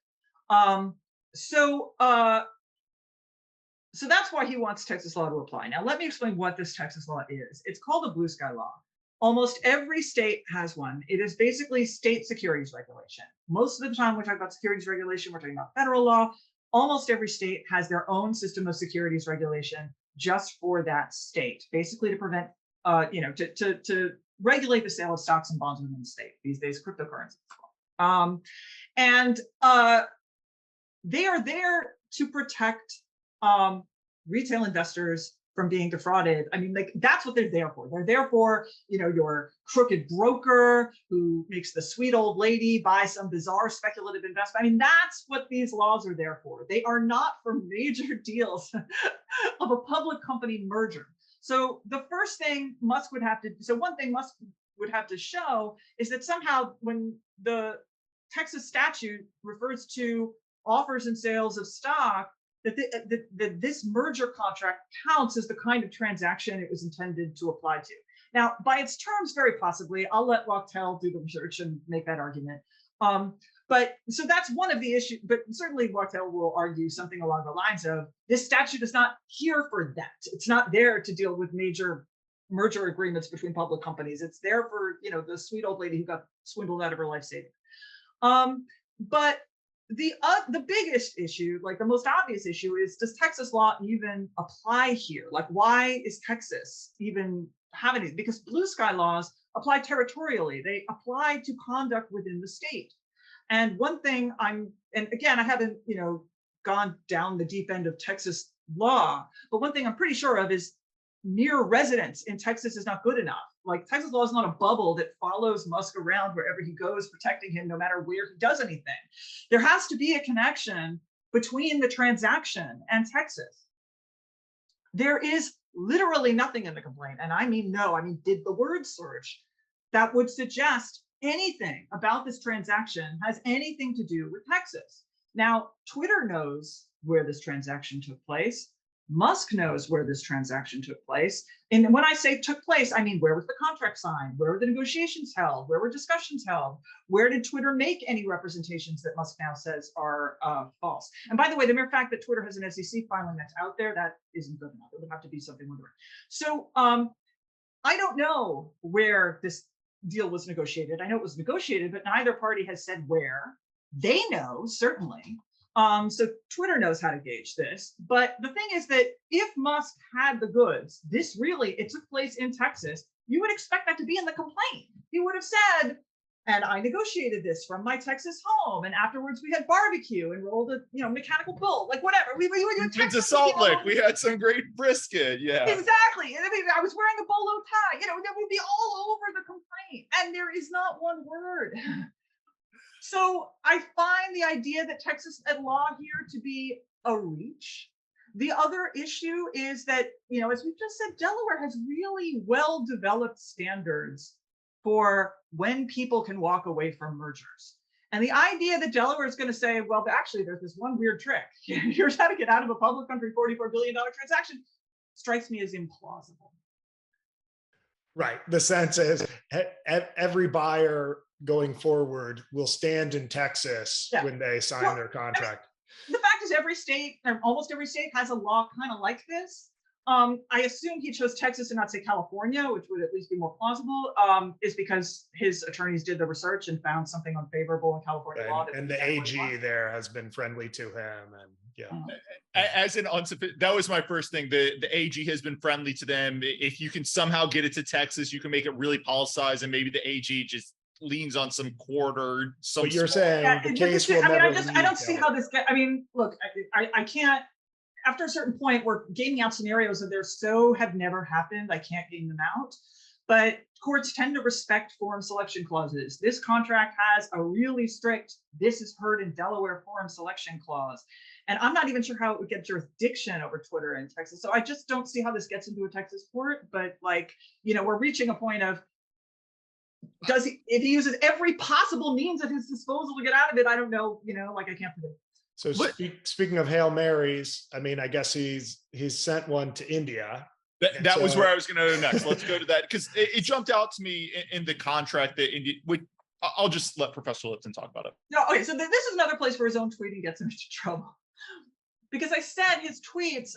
[SPEAKER 2] So that's why he wants Texas law to apply. Now, let me explain what this Texas law is. It's called a blue sky law. Almost every state has one. It is basically state securities regulation. Most of the time, we're talking about securities regulation, we're talking about federal law. Almost every state has their own system of securities regulation just for that state, basically to prevent, to regulate the sale of stocks and bonds within the state. These days, cryptocurrency as well. They are there to protect retail investors from being defrauded. I mean, like, that's what they're there for. They're there for, your crooked broker who makes the sweet old lady buy some bizarre speculative investment. I mean, that's what these laws are there for. They are not for major deals of a public company merger. So the first thing Musk would have to, one thing Musk would have to show is that somehow when the Texas statute refers to offers and sales of stock, that this merger contract counts as the kind of transaction it was intended to apply to. Now, by its terms, very possibly, I'll let Wachtell do the research and make that argument. But so that's one of the issues, but certainly Wachtell will argue something along the lines of, this statute is not here for that. It's not there to deal with major merger agreements between public companies. It's there for, the sweet old lady who got swindled out of her life savings. But the biggest issue, like the most obvious issue, is, does Texas law even apply here? Like, why is Texas even having it? Because blue sky laws apply territorially. They apply to conduct within the state. And one thing and again, I haven't, gone down the deep end of Texas law, but one thing I'm pretty sure of is mere residence in Texas is not good enough. Like, Texas law is not a bubble that follows Musk around wherever he goes, protecting him no matter where he does anything. There has to be a connection between the transaction and Texas. There is literally nothing in the complaint, and I mean did the word search that would suggest anything about this transaction has anything to do with Texas. Now, Twitter knows where this transaction took place. Musk knows where this transaction took place. And when I say took place, I mean, where was the contract signed? Where were the negotiations held? Where were discussions held? Where did Twitter make any representations that Musk now says are false? And by the way, the mere fact that Twitter has an SEC filing that's out there, that isn't good enough. It would have to be something with it. So I don't know where this deal was negotiated. I know it was negotiated, but neither party has said where. They know, certainly. So Twitter knows how to gauge this. But the thing is that if Musk had the goods, it took place in Texas, you would expect that to be in the complaint. He would have said, and I negotiated this from my Texas home, and afterwards we had barbecue and rolled a mechanical bull, like whatever. We would do
[SPEAKER 1] to Salt Lake. We had some great brisket. Yeah,
[SPEAKER 2] exactly. And I was wearing a bolo tie. That would be all over the complaint, and there is not one word. So I find the idea that Texas at law here to be a reach. The other issue is that, as we've just said, Delaware has really well-developed standards for when people can walk away from mergers. And the idea that Delaware is going to say, well, actually, there's this one weird trick. Here's how to get out of a public country $44 billion transaction strikes me as implausible.
[SPEAKER 3] Right. The sense is every buyer going forward will stand in Texas when they sign their contract.
[SPEAKER 2] The fact is every state, or almost every state, has a law kind of like this. I assume he chose Texas and not say California, which would at least be more plausible, is because his attorneys did the research and found something unfavorable in California law.
[SPEAKER 3] And the AG there has been friendly to him. And
[SPEAKER 1] as an that was my first thing. The AG has been friendly to them. If you can somehow get it to Texas, you can make it really politicized, and maybe the AG just leans on some court or some.
[SPEAKER 3] But you're saying the case will never.
[SPEAKER 2] I don't see how this gets. I mean, look, I can't. After a certain point, we're gaming out scenarios that have never happened. I can't game them out. But courts tend to respect forum selection clauses. This contract has a really strict, this is heard in Delaware forum selection clause. And I'm not even sure how it would get jurisdiction over Twitter in Texas. So I just don't see how this gets into a Texas court. But we're reaching a point of, if he uses every possible means at his disposal to get out of it, I don't know, I can't predict.
[SPEAKER 3] So speaking of Hail Marys, I mean, I guess he's sent one to India.
[SPEAKER 1] That was where I was going to go next. Let's go to that, because it jumped out to me in the contract that India would. I'll just let Professor Lipton talk about it.
[SPEAKER 2] No, okay. So this is another place where his own tweeting gets him into trouble, because I said his tweets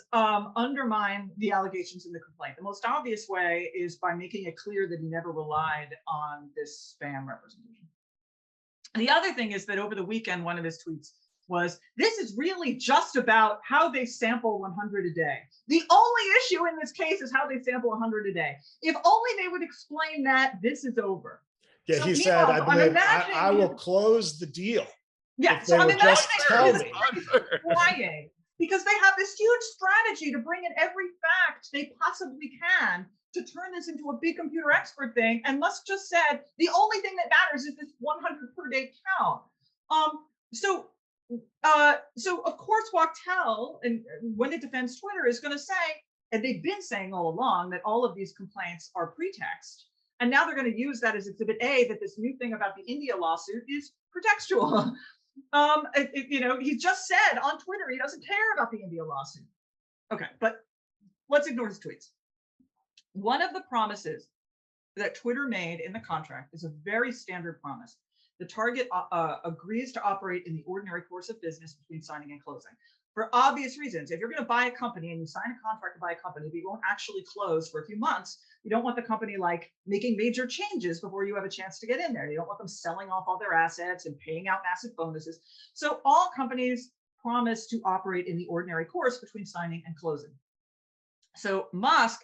[SPEAKER 2] undermine the allegations in the complaint. The most obvious way is by making it clear that he never relied on this spam representation. And the other thing is that over the weekend, one of his tweets was, this is really just about how they sample 100 a day. The only issue in this case is how they sample 100 a day. If only they would explain that, this is over.
[SPEAKER 3] Yeah, so he said, I believe I will close the deal.
[SPEAKER 2] Yeah, so I'm imagining lying, because they have this huge strategy to bring in every fact they possibly can to turn this into a big computer expert thing. And Musk just said, the only thing that matters is this 100 per day count. So of course, Wachtell, and when it defends Twitter, is going to say, and they've been saying all along, that all of these complaints are pretext. And now they're going to use that as Exhibit A, that this new thing about the India lawsuit is pretextual. He just said on Twitter he doesn't care about the India lawsuit. Okay, but let's ignore his tweets. One of the promises that Twitter made in the contract is a very standard promise. The target agrees to operate in the ordinary course of business between signing and closing. For obvious reasons, if you're going to buy a company and you sign a contract to buy a company, but you won't actually close for a few months, you don't want the company making major changes before you have a chance to get in there. You don't want them selling off all their assets and paying out massive bonuses. So all companies promise to operate in the ordinary course between signing and closing. So Musk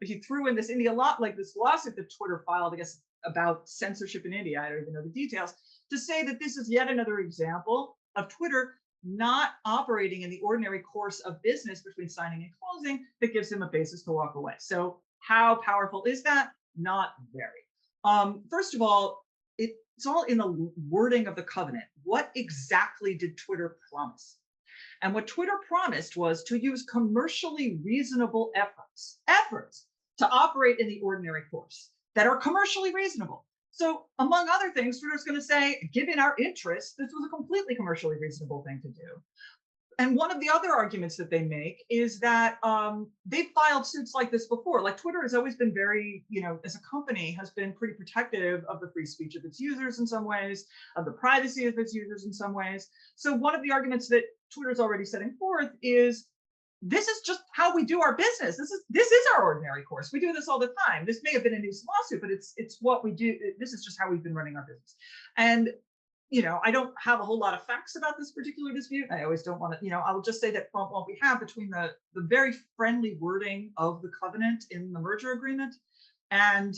[SPEAKER 2] he threw in this India this lawsuit that Twitter filed, I guess, about censorship in India. I don't even know the details, to say that this is yet another example of Twitter not operating in the ordinary course of business between signing and closing that gives him a basis to walk away. So how powerful is that? Not very. First of all, it's all in the wording of the covenant. What exactly did Twitter promise? And what Twitter promised was to use commercially reasonable efforts to operate in the ordinary course that are commercially reasonable. So among other things, Twitter's going to say, given our interests, this was a completely commercially reasonable thing to do. And one of the other arguments that they make is that they've filed suits like this before. Twitter has always been very, as a company, has been pretty protective of the free speech of its users in some ways, of the privacy of its users in some ways. So one of the arguments that Twitter's already setting forth is, this is just how we do our business. This is our ordinary course. We do this all the time. This may have been a new lawsuit, but it's what we do. This is just how we've been running our business. And I don't have a whole lot of facts about this particular dispute. I always don't want to, I'll just say that from what we have between the very friendly wording of the covenant in the merger agreement and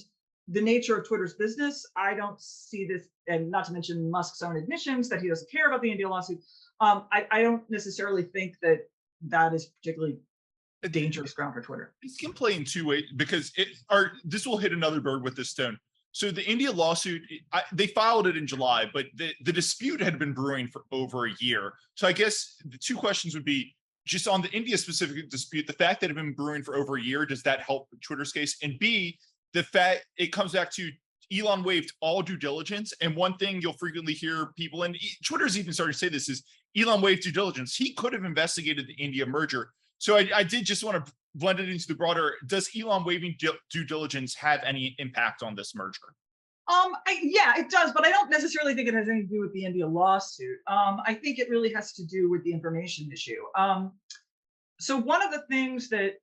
[SPEAKER 2] the nature of Twitter's business, I don't see this, and not to mention Musk's own admissions that he doesn't care about the India lawsuit. I don't necessarily think that is particularly a dangerous ground for Twitter.
[SPEAKER 1] This can play in two ways, because this will hit another bird with this stone. So the India lawsuit, they filed it in July, but the dispute had been brewing for over a year. So I guess the two questions would be, just on the India specific dispute, the fact that it had been brewing for over a year, does that help Twitter's case? And B, the fact it comes back to Elon waived all due diligence. And one thing you'll frequently hear people, and Twitter's even started to say this, is Elon waived due diligence. He could have investigated the India merger. So I did just want to blend it into the broader, does Elon waiving due diligence have any impact on this merger?
[SPEAKER 2] Yeah, it does, but I don't necessarily think it has anything to do with the India lawsuit. I think it really has to do with the information issue. So one of the things that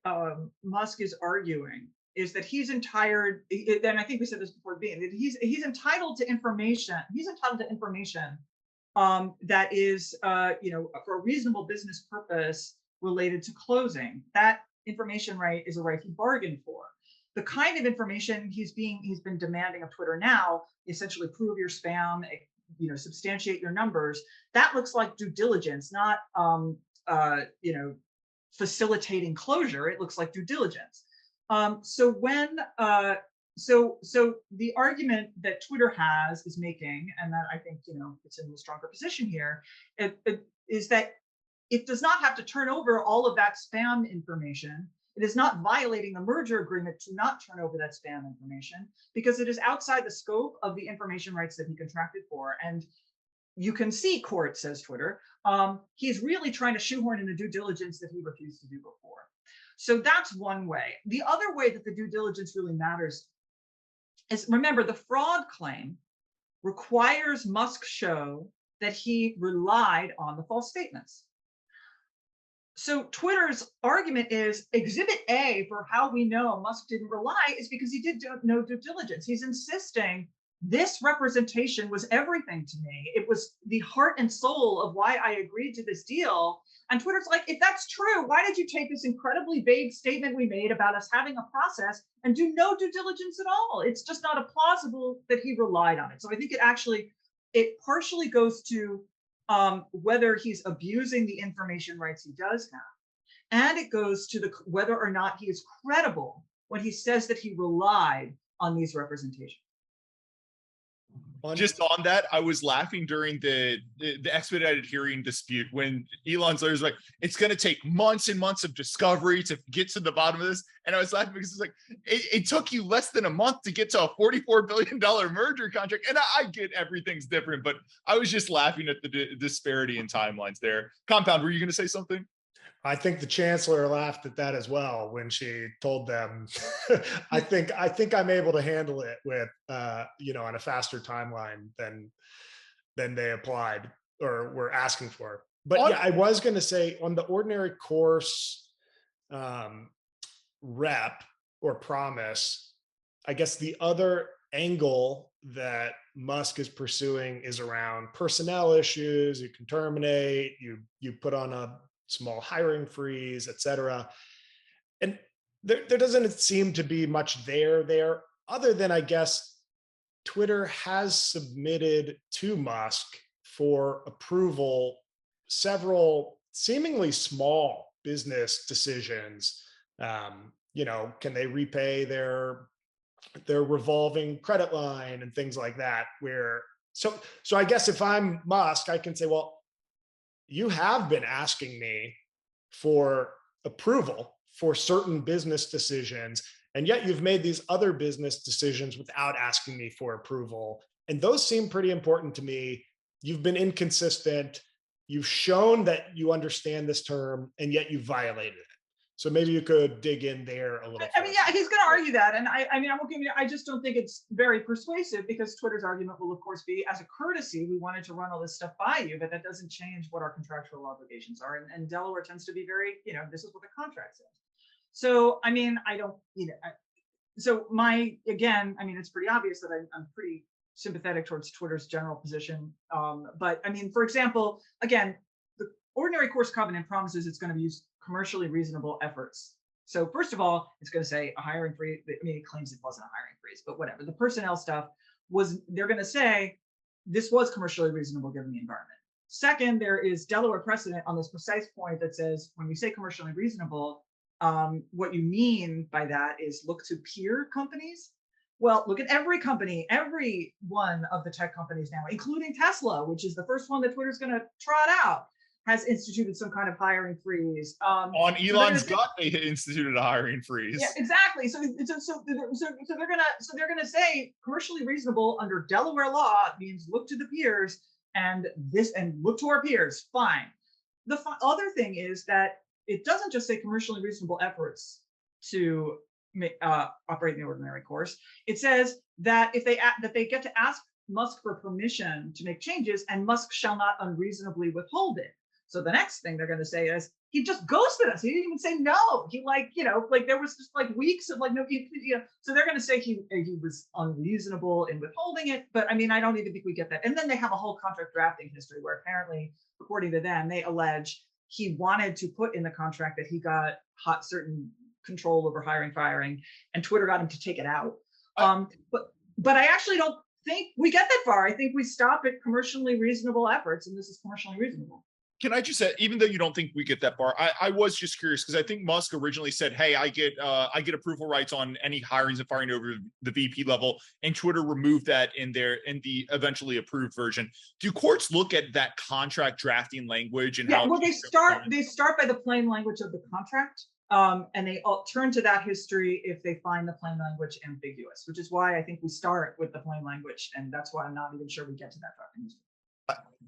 [SPEAKER 2] Musk is arguing is that he's entitled, and I think we said this before the meeting, that he's entitled to information. He's entitled to information that is, for a reasonable business purpose related to closing. That information right is a right he bargained for. The kind of information he's been demanding of Twitter now, essentially prove your spam, substantiate your numbers. That looks like due diligence, not facilitating closure. It looks like due diligence. So the argument that Twitter is making, and that I think it's in a stronger position here, is that it does not have to turn over all of that spam information. It is not violating the merger agreement to not turn over that spam information, because it is outside the scope of the information rights that he contracted for. And you can see, court, says Twitter, he's really trying to shoehorn in the due diligence that he refused to do before. So that's one way. The other way that the due diligence really matters is, remember, the fraud claim requires Musk show that he relied on the false statements. So Twitter's argument is exhibit A for how we know Musk didn't rely is because he did no due diligence. He's insisting this representation was everything to me. It was the heart and soul of why I agreed to this deal. And Twitter's like, if that's true, why did you take this incredibly vague statement we made about us having a process and do no due diligence at all? It's just not plausible that he relied on it. So I think it partially goes to whether he's abusing the information rights he does have. And it goes to whether or not he is credible when he says that he relied on these representations.
[SPEAKER 1] Just on that, I was laughing during the expedited hearing dispute when Elon's lawyers were like, it's going to take months and months of discovery to get to the bottom of this. And I was laughing because it's like, it took you less than a month to get to a $44 billion merger contract. And I get everything's different, but I was just laughing at the disparity in timelines there. Compound, were you going to say something?
[SPEAKER 3] I think the chancellor laughed at that as well when she told them, I think I'm able to handle it with, on a faster timeline than they applied or were asking for. But yeah, I was going to say on the ordinary course rep or promise, I guess the other angle that Musk is pursuing is around personnel issues. You can terminate, you put on a small hiring freeze, et cetera. And there doesn't seem to be much there other than, I guess, Twitter has submitted to Musk for approval several seemingly small business decisions. Can they repay their revolving credit line and things like that, so I guess if I'm Musk, I can say, well, you have been asking me for approval for certain business decisions, and yet you've made these other business decisions without asking me for approval. And those seem pretty important to me. You've been inconsistent. You've shown that you understand this term, and yet you violated it. So maybe you could dig in there a little.
[SPEAKER 2] I mean, yeah, he's going to argue that. And I just don't think it's very persuasive, because Twitter's argument will, of course, be, as a courtesy, we wanted to run all this stuff by you, but that doesn't change what our contractual obligations are. And Delaware tends to be very, this is what the contract says. So, I mean, it's pretty obvious that I'm pretty sympathetic towards Twitter's general position. But I mean, for example, again, the ordinary course covenant promises it's going to use commercially reasonable efforts. So first of all, it's going to say a hiring freeze. I mean, it claims it wasn't a hiring freeze, but whatever. The personnel stuff they're going to say this was commercially reasonable given the environment. Second, there is Delaware precedent on this precise point that says when you say commercially reasonable, what you mean by that is look to peer companies. Well, look at every company, every one of the tech companies now, including Tesla, which is the first one that Twitter's going to trot out, has instituted some kind of hiring freeze.
[SPEAKER 1] On Elon's gut, they instituted a hiring freeze.
[SPEAKER 2] Yeah, exactly. So they're gonna say commercially reasonable under Delaware law means look to the peers and look to our peers. Fine. The other thing is that it doesn't just say commercially reasonable efforts to operate in the ordinary course. It says that if they get to ask Musk for permission to make changes, and Musk shall not unreasonably withhold it. So the next thing they're going to say is he just ghosted us. He didn't even say no. He there was just weeks of no. So they're going to say he was unreasonable in withholding it. But I mean, I don't even think we get that. And then they have a whole contract drafting history where apparently, according to them, they allege he wanted to put in the contract that he got certain control over hiring, firing, and Twitter got him to take it out. But I actually don't think we get that far. I think we stop at commercially reasonable efforts, and this is commercially reasonable.
[SPEAKER 1] Can I just say, even though you don't think we get that far, I was just curious because I think Musk originally said, "Hey, I get approval rights on any hirings and firing over the VP level," and Twitter removed that in the eventually approved version. Do courts look at that contract drafting language and how?
[SPEAKER 2] Well, they start by the plain language of the contract, and they turn to that history if they find the plain language ambiguous, which is why I think we start with the plain language, and that's why I'm not even sure we get to that drafting history.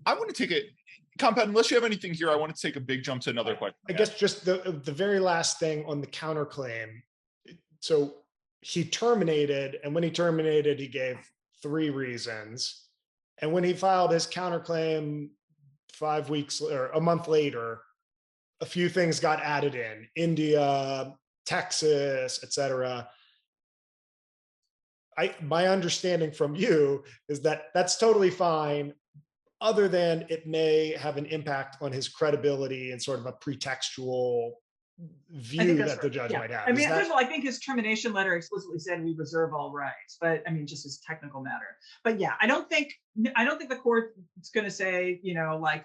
[SPEAKER 1] I want to take it, Compound, unless you have anything here, I want to take a big jump to another question.
[SPEAKER 3] I guess just the very last thing on the counterclaim. So he terminated, and when he terminated, he gave 3 reasons. And when he filed his counterclaim 5 weeks or a month later, a few things got added in: India, Texas, etc. My understanding from you is that that's totally fine, other than it may have an impact on his credibility and sort of a pretextual view that the judge might have.
[SPEAKER 2] I mean, first of all, I think his termination letter explicitly said we reserve all rights, but I mean, just as technical matter. But yeah, I don't think the court is going to say,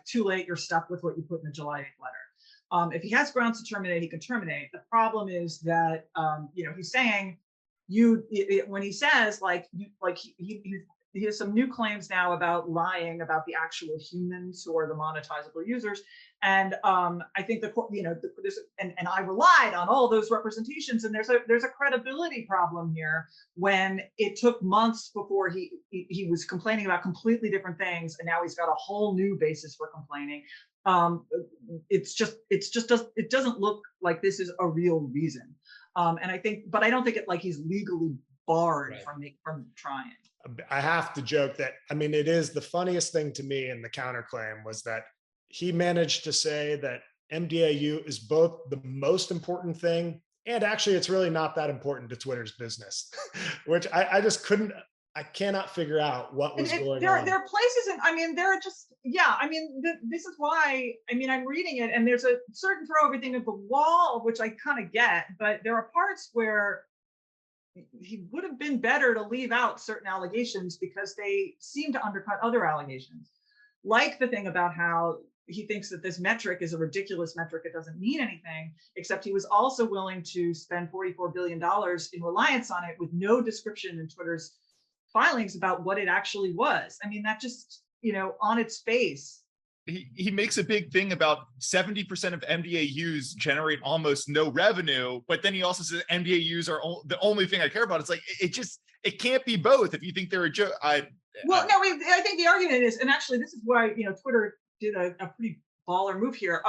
[SPEAKER 2] too late, you're stuck with what you put in the July 8th letter. If he has grounds to terminate, he can terminate. The problem is that, he's saying when he says he has some new claims now about lying about the actual humans who are the monetizable users. And I think the court, and I relied on all those representations. And there's a credibility problem here when it took months before he was complaining about completely different things, and now he's got a whole new basis for complaining. It doesn't look like this is a real reason. And I don't think he's legally barred from trying.
[SPEAKER 3] I have to joke that, I mean, it is the funniest thing to me in the counterclaim was that he managed to say that mDAU is both the most important thing, and actually it's really not that important to Twitter's business, which I cannot figure out what was going on.
[SPEAKER 2] There are places, this is why, I'm reading it, and there's a certain throw everything at the wall, which I kind of get, but there are parts where he would have been better to leave out certain allegations because they seem to undercut other allegations, like the thing about how he thinks that this metric is a ridiculous metric. It doesn't mean anything, except he was also willing to spend $44 billion in reliance on it with no description in Twitter's filings about what it actually was. I mean, that just, on its face.
[SPEAKER 1] He makes a big thing about 70% of mDAUs generate almost no revenue, but then he also says mDAUs are the only thing I care about. It's like, it can't be both if you think they're a joke. I
[SPEAKER 2] think the argument is, and actually this is why, Twitter did a pretty baller move here.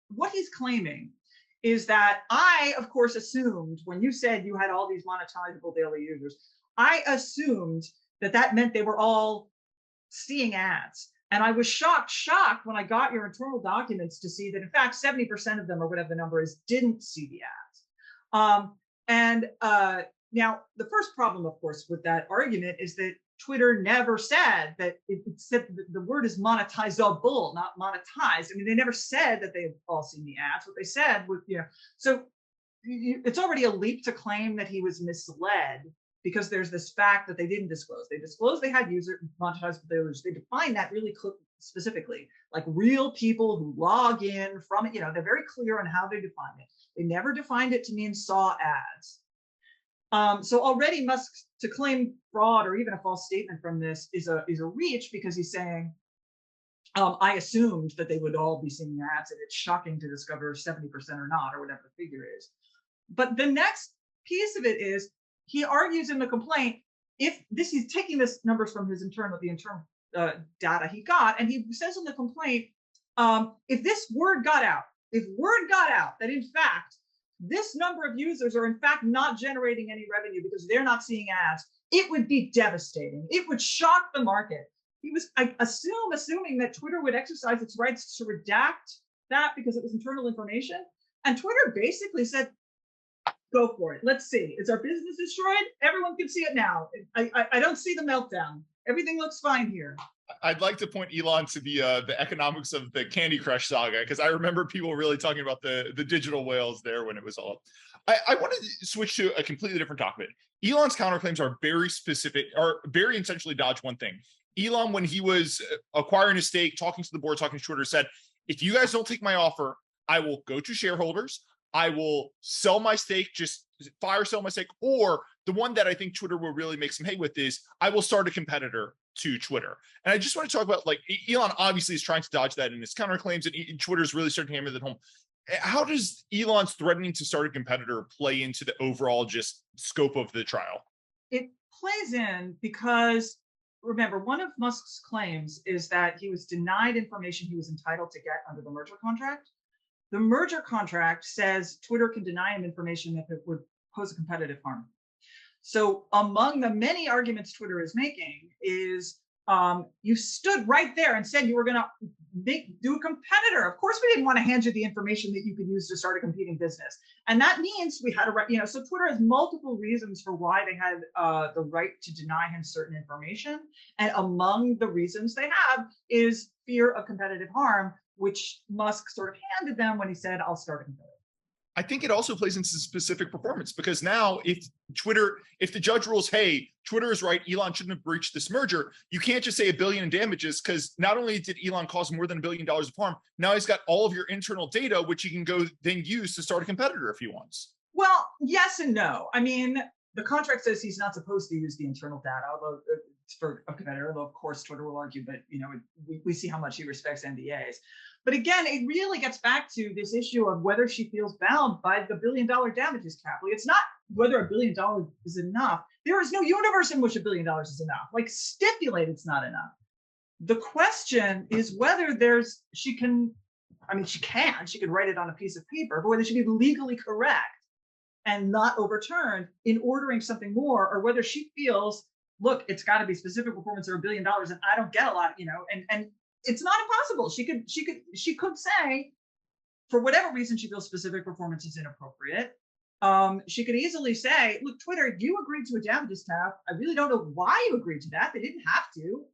[SPEAKER 2] What he's claiming is that I, of course, assumed when you said you had all these monetizable daily users, I assumed that meant they were all seeing ads. And I was shocked when I got your internal documents to see that, in fact, 70% of them, or whatever the number is, didn't see the ads. Now, the first problem, of course, with that argument is that Twitter never said that it said that the word is monetizable, not monetized. I mean, they never said that they had all seen the ads. What they said was, so it's already a leap to claim that he was misled, because there's this fact that they didn't disclose. They disclosed they had monetizable users. They defined that really specifically, like real people who log in from it. They're very clear on how they define it. They never defined it to mean saw ads. So already Musk, to claim fraud or even a false statement from this is a reach, because he's saying, I assumed that they would all be seeing ads, and it's shocking to discover 70% or not, or whatever the figure is. But the next piece of it is, he argues in the complaint, if this, he's taking this numbers from his internal data he got, and he says in the complaint, if this word got out, that in fact this number of users are in fact not generating any revenue because they're not seeing ads, it would be devastating. It would shock the market. He was, I assuming that Twitter would exercise its rights to redact that because it was internal information. And Twitter basically said, go for it. Let's see. Is our business destroyed? Everyone can see it now. I don't see the meltdown. Everything looks fine here.
[SPEAKER 1] I'd like to point Elon to the economics of the Candy Crush saga, because I remember people really talking about the digital whales there when it was all. I want to switch to a completely different topic. Elon's counterclaims are very specific, are very intentionally dodge one thing. Elon, when he was acquiring a stake, talking to the board, talking to Twitter, said, if you guys don't take my offer, I will go to shareholders. I will sell my stake, just fire sell my stake. Or the one that I think Twitter will really make some hay with is, I will start a competitor to Twitter. And I just want to talk about, like, Elon obviously is trying to dodge that in his counterclaims, and Twitter's really starting to hammer that home. How does Elon's threatening to start a competitor play into the overall just scope of the trial?
[SPEAKER 2] It plays in because, remember, one of Musk's claims is that he was denied information he was entitled to get under the merger contract. The merger contract says Twitter can deny him information if it would pose a competitive harm. So among the many arguments Twitter is making is, you stood right there and said you were going to do a competitor. Of course, we didn't want to hand you the information that you could use to start a competing business. And that means we had a right, so Twitter has multiple reasons for why they had the right to deny him certain information. And among the reasons they have is fear of competitive harm, which Musk sort of handed them when he said, I'll start a competitor.
[SPEAKER 1] I think it also plays into specific performance, because now if the judge rules, hey, Twitter is right, Elon shouldn't have breached this merger, you can't just say $1 billion in damages, because not only did Elon cause more than $1 billion of harm, now he's got all of your internal data, which he can go then use to start a competitor if he wants.
[SPEAKER 2] Well, yes and no. I mean, the contract says he's not supposed to use the internal data, although it's for a competitor, although of course Twitter will argue that, we see how much he respects mDAUs. But again, it really gets back to this issue of whether she feels bound by the $1 billion damages cap. Like, it's not whether $1 billion is enough. There is no universe in which $1 billion is enough. Like, stipulate it's not enough. The question is whether she could write it on a piece of paper, but whether she could be legally correct and not overturned in ordering something more, or whether she feels, look, it's got to be specific performance or $1 billion, and I don't get a lot, and it's not impossible. She could say, for whatever reason she feels specific performance is inappropriate. She could easily say, look, Twitter, you agreed to a damages cap. I really don't know why you agreed to that. They didn't have to.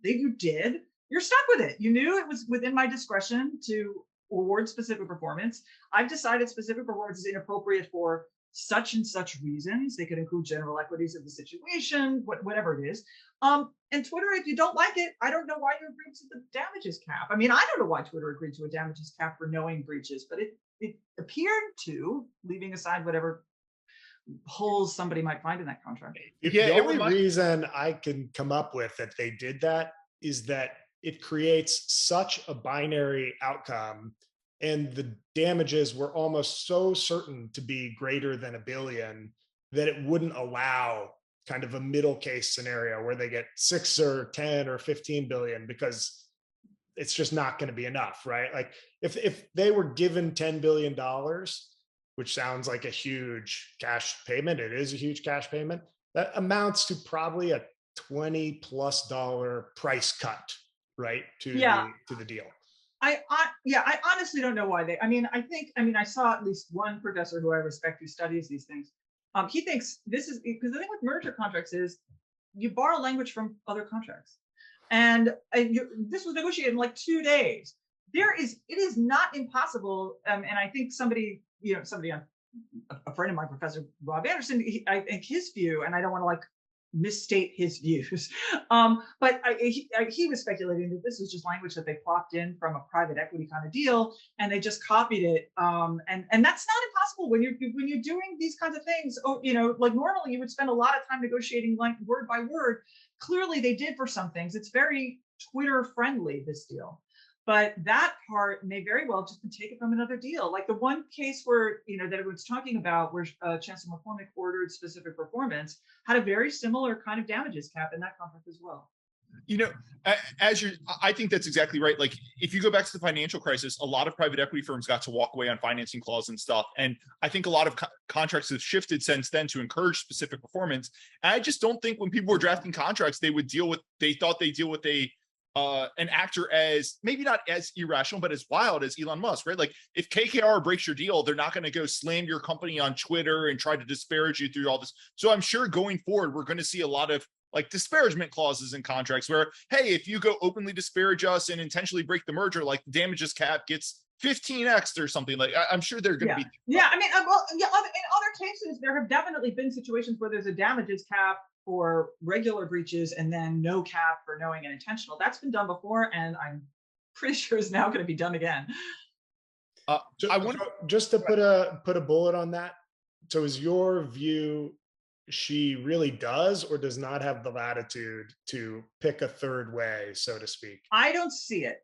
[SPEAKER 2] You did. You're stuck with it. You knew it was within my discretion to award specific performance. I've decided specific performance is inappropriate for such and such reasons. They could include general equities of the situation, whatever it is. And Twitter, if you don't like it, I don't know why you agreed to the damages cap. I mean, I don't know why Twitter agreed to a damages cap for knowing breaches, but it appeared to, leaving aside whatever holes somebody might find in that contract.
[SPEAKER 3] The only reason I can come up with that they did that is that it creates such a binary outcome, and the damages were almost so certain to be greater than $1 billion that it wouldn't allow kind of a middle case scenario where they get 6 or 10 or 15 billion, because it's just not going to be enough, right? Like if they were given $10 billion, which sounds like a huge cash payment, it is a huge cash payment, that amounts to probably a $20+ price cut, right? To the deal.
[SPEAKER 2] I honestly don't know why I saw at least one professor who I respect who studies these things. He thinks this is because the thing with merger contracts is you borrow language from other contracts, and this was negotiated in like 2 days. It is not impossible, and I think somebody a friend of mine, Professor Rob Anderson, I think his view, and I don't want to misstate his views. But he was speculating that this was just language that they plopped in from a private equity kind of deal, and they just copied it. And that's not impossible when you're doing these kinds of things. Oh, like normally you would spend a lot of time negotiating like word by word. Clearly, they did for some things. It's very Twitter friendly, this deal. But that part may very well just be taken from another deal. Like the one case where, that everyone's talking about where Chancellor McCormick ordered specific performance had a very similar kind of damages cap in that contract as well.
[SPEAKER 1] I think that's exactly right. Like if you go back to the financial crisis, a lot of private equity firms got to walk away on financing clause and stuff. And I think a lot of contracts have shifted since then to encourage specific performance. And I just don't think when people were drafting contracts, they thought they deal with an actor as maybe not as irrational, but as wild as Elon Musk, right? Like if KKR breaks your deal, they're not going to go slam your company on Twitter and try to disparage you through all this. So I'm sure going forward, we're going to see a lot of like disparagement clauses in contracts where, hey, if you go openly disparage us and intentionally break the merger, like the damages cap gets 15x or something. Like I'm sure they're going to be.
[SPEAKER 2] Yeah. I mean, well, yeah, in other cases, there have definitely been situations where there's a damages cap for regular breaches and then no cap for knowing and intentional. That's been done before, and I'm pretty sure is now going to be done again.
[SPEAKER 3] I want just to put a bullet on that. So is your view she really does or does not have the latitude to pick a third way, so to speak?
[SPEAKER 2] I don't see it.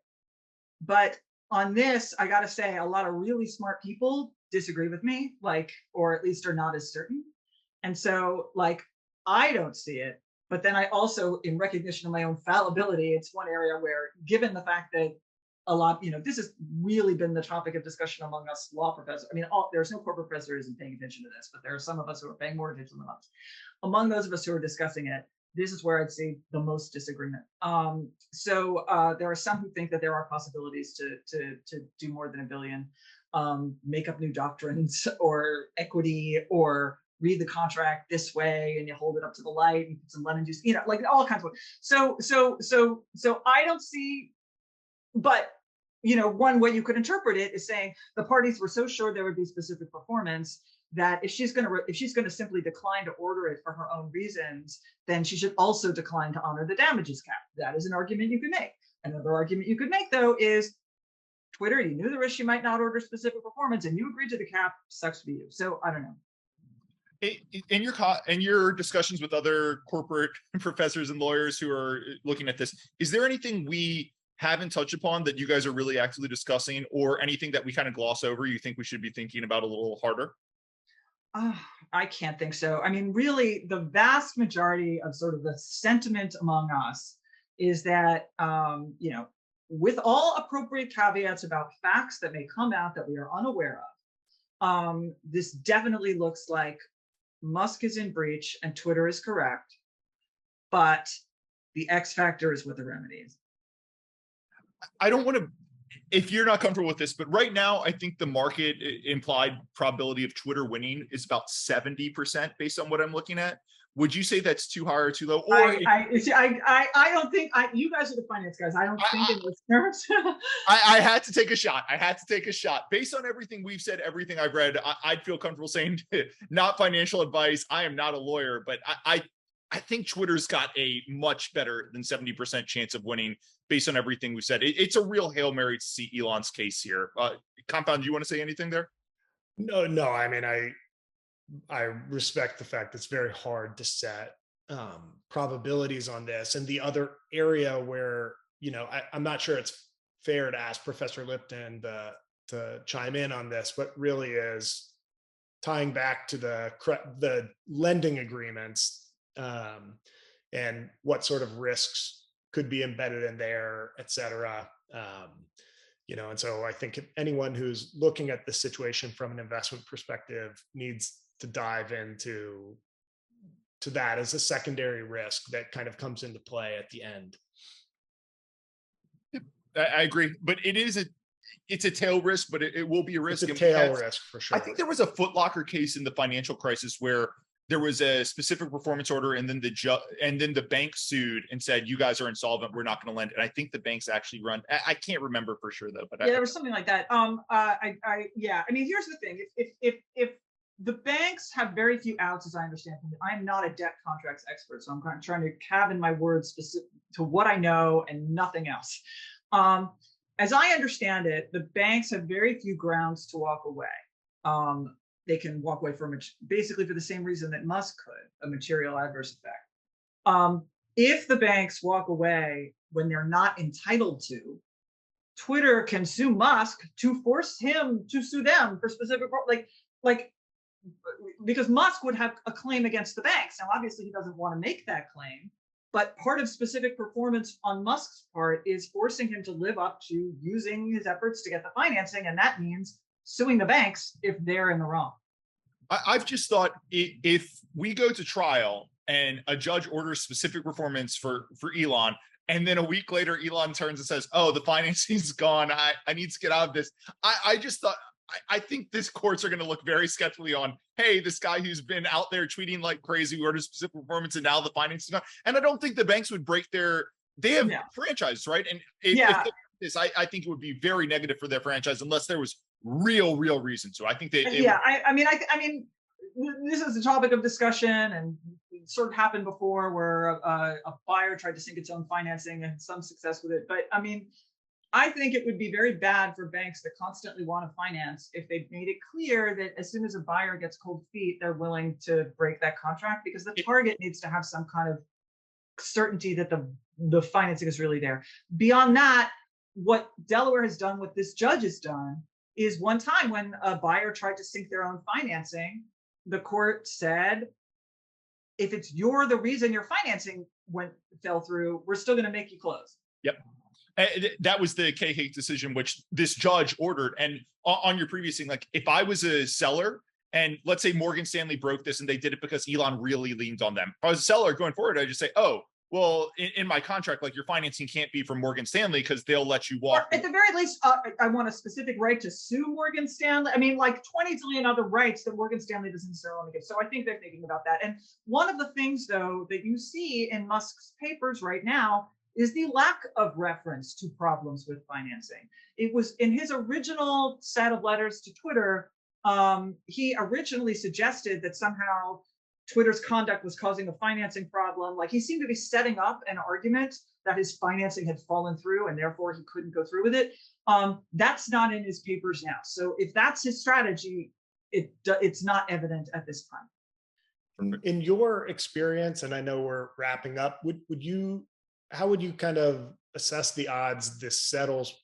[SPEAKER 2] But on this, I got to say, a lot of really smart people disagree with me, or at least are not as certain. And so, I don't see it. But then I also, in recognition of my own fallibility, it's one area where, given the fact that a lot, this has really been the topic of discussion among us law professors. I mean, there's no corporate professor who isn't paying attention to this, but there are some of us who are paying more attention than others. Among those of us who are discussing it, this is where I'd see the most disagreement. So there are some who think that there are possibilities to do more than $1 billion, make up new doctrines or equity, or read the contract this way and you hold it up to the light and put some lemon juice, like all kinds of. So I don't see. But, one way you could interpret it is saying the parties were so sure there would be specific performance that if she's going to simply decline to order it for her own reasons, then she should also decline to honor the damages cap. That is an argument you could make. Another argument you could make, though, is Twitter, you knew the risk she might not order specific performance and you agreed to the cap, sucks to be you. So I don't know.
[SPEAKER 1] In your discussions with other corporate professors and lawyers who are looking at this, is there anything we haven't touched upon that you guys are really actively discussing, or anything that we kind of gloss over you think we should be thinking about a little harder?
[SPEAKER 2] I can't think so. I mean, really, the vast majority of sort of the sentiment among us is that, with all appropriate caveats about facts that may come out that we are unaware of, this definitely looks like Musk is in breach and Twitter is correct, but the X factor is what the remedy is.
[SPEAKER 1] I don't want to, if you're not comfortable with this, but right now, I think the market implied probability of Twitter winning is about 70% based on what I'm looking at. Would you say that's too high or too low? Or
[SPEAKER 2] I don't think you guys are the finance guys. I don't think in those terms.
[SPEAKER 1] I had to take a shot. Based on everything we've said, everything I've read, I'd feel comfortable saying not financial advice. I am not a lawyer, but I think Twitter's got a much better than 70% chance of winning based on everything we said. It's a real Hail Mary to see Elon's case here. Compound, do you want to say anything there?
[SPEAKER 3] No. I mean, I respect the fact it's very hard to set probabilities on this. And the other area where, I'm not sure it's fair to ask Professor Lipton to chime in on this, but really is tying back to the lending agreements and what sort of risks could be embedded in there, et cetera. And so I think anyone who's looking at the situation from an investment perspective needs to dive into that as a secondary risk that kind of comes into play at the end.
[SPEAKER 1] I agree, but it's a tail risk, but it will be a risk.
[SPEAKER 3] It's a tail risk for sure.
[SPEAKER 1] I think there was a Foot Locker case in the financial crisis where there was a specific performance order, and then the bank sued and said, "You guys are insolvent. We're not going to lend." And I think the banks actually run. I can't remember for sure though, but
[SPEAKER 2] there was something like that. I mean, here's the thing: if the banks have very few outs, as I understand from it. I'm not a debt contracts expert, so I'm kind of trying to cabin my words specific to what I know and nothing else. As I understand it, the banks have very few grounds to walk away. They can walk away from it basically for the same reason that Musk could, a material adverse effect. If the banks walk away when they're not entitled to, Twitter can sue Musk to force him to sue them for specific, because Musk would have a claim against the banks. Now, obviously, he doesn't want to make that claim, but part of specific performance on Musk's part is forcing him to live up to using his efforts to get the financing, and that means suing the banks if they're in the wrong.
[SPEAKER 1] I've just thought if we go to trial and a judge orders specific performance for Elon, and then a week later, Elon turns and says, "Oh, the financing's gone. I need to get out of this." I just thought, I think this courts are going to look very skeptically on, hey, this guy who's been out there tweeting like crazy, who ordered specific performance, and now the financing's gone. And I don't think the banks would break they have franchise, right? And if this, I think it would be very negative for their franchise unless there was real reason. So I think they
[SPEAKER 2] I mean, this is a topic of discussion, and it sort of happened before where a buyer tried to sink its own financing and had some success with it. But I mean, I think it would be very bad for banks that constantly want to finance if they made it clear that as soon as a buyer gets cold feet, they're willing to break that contract, because the target needs to have some kind of certainty that the financing is really there. Beyond that, what Delaware has done, what this judge has done, is one time when a buyer tried to sink their own financing, the court said, if you're the reason your financing fell through, we're still going to make you close.
[SPEAKER 1] Yep. That was the K-Hake decision, which this judge ordered. And on your previous thing, like if I was a seller and let's say Morgan Stanley broke this and they did it because Elon really leaned on them, if I was a seller going forward, I'd just say, oh, well, in my contract, like your financing can't be from Morgan Stanley because they'll let you walk.
[SPEAKER 2] Or at the very least, I want a specific right to sue Morgan Stanley. I mean, like 20 zillion other rights that Morgan Stanley doesn't necessarily want to give. So I think they're thinking about that. And one of the things, though, that you see in Musk's papers right now is the lack of reference to problems with financing. It was in his original set of letters to Twitter, he originally suggested that somehow Twitter's conduct was causing a financing problem. Like he seemed to be setting up an argument that his financing had fallen through and therefore he couldn't go through with it. That's not in his papers now. So if that's his strategy, it's not evident at this time.
[SPEAKER 3] In your experience, and I know we're wrapping up, how would you kind of assess the odds this settles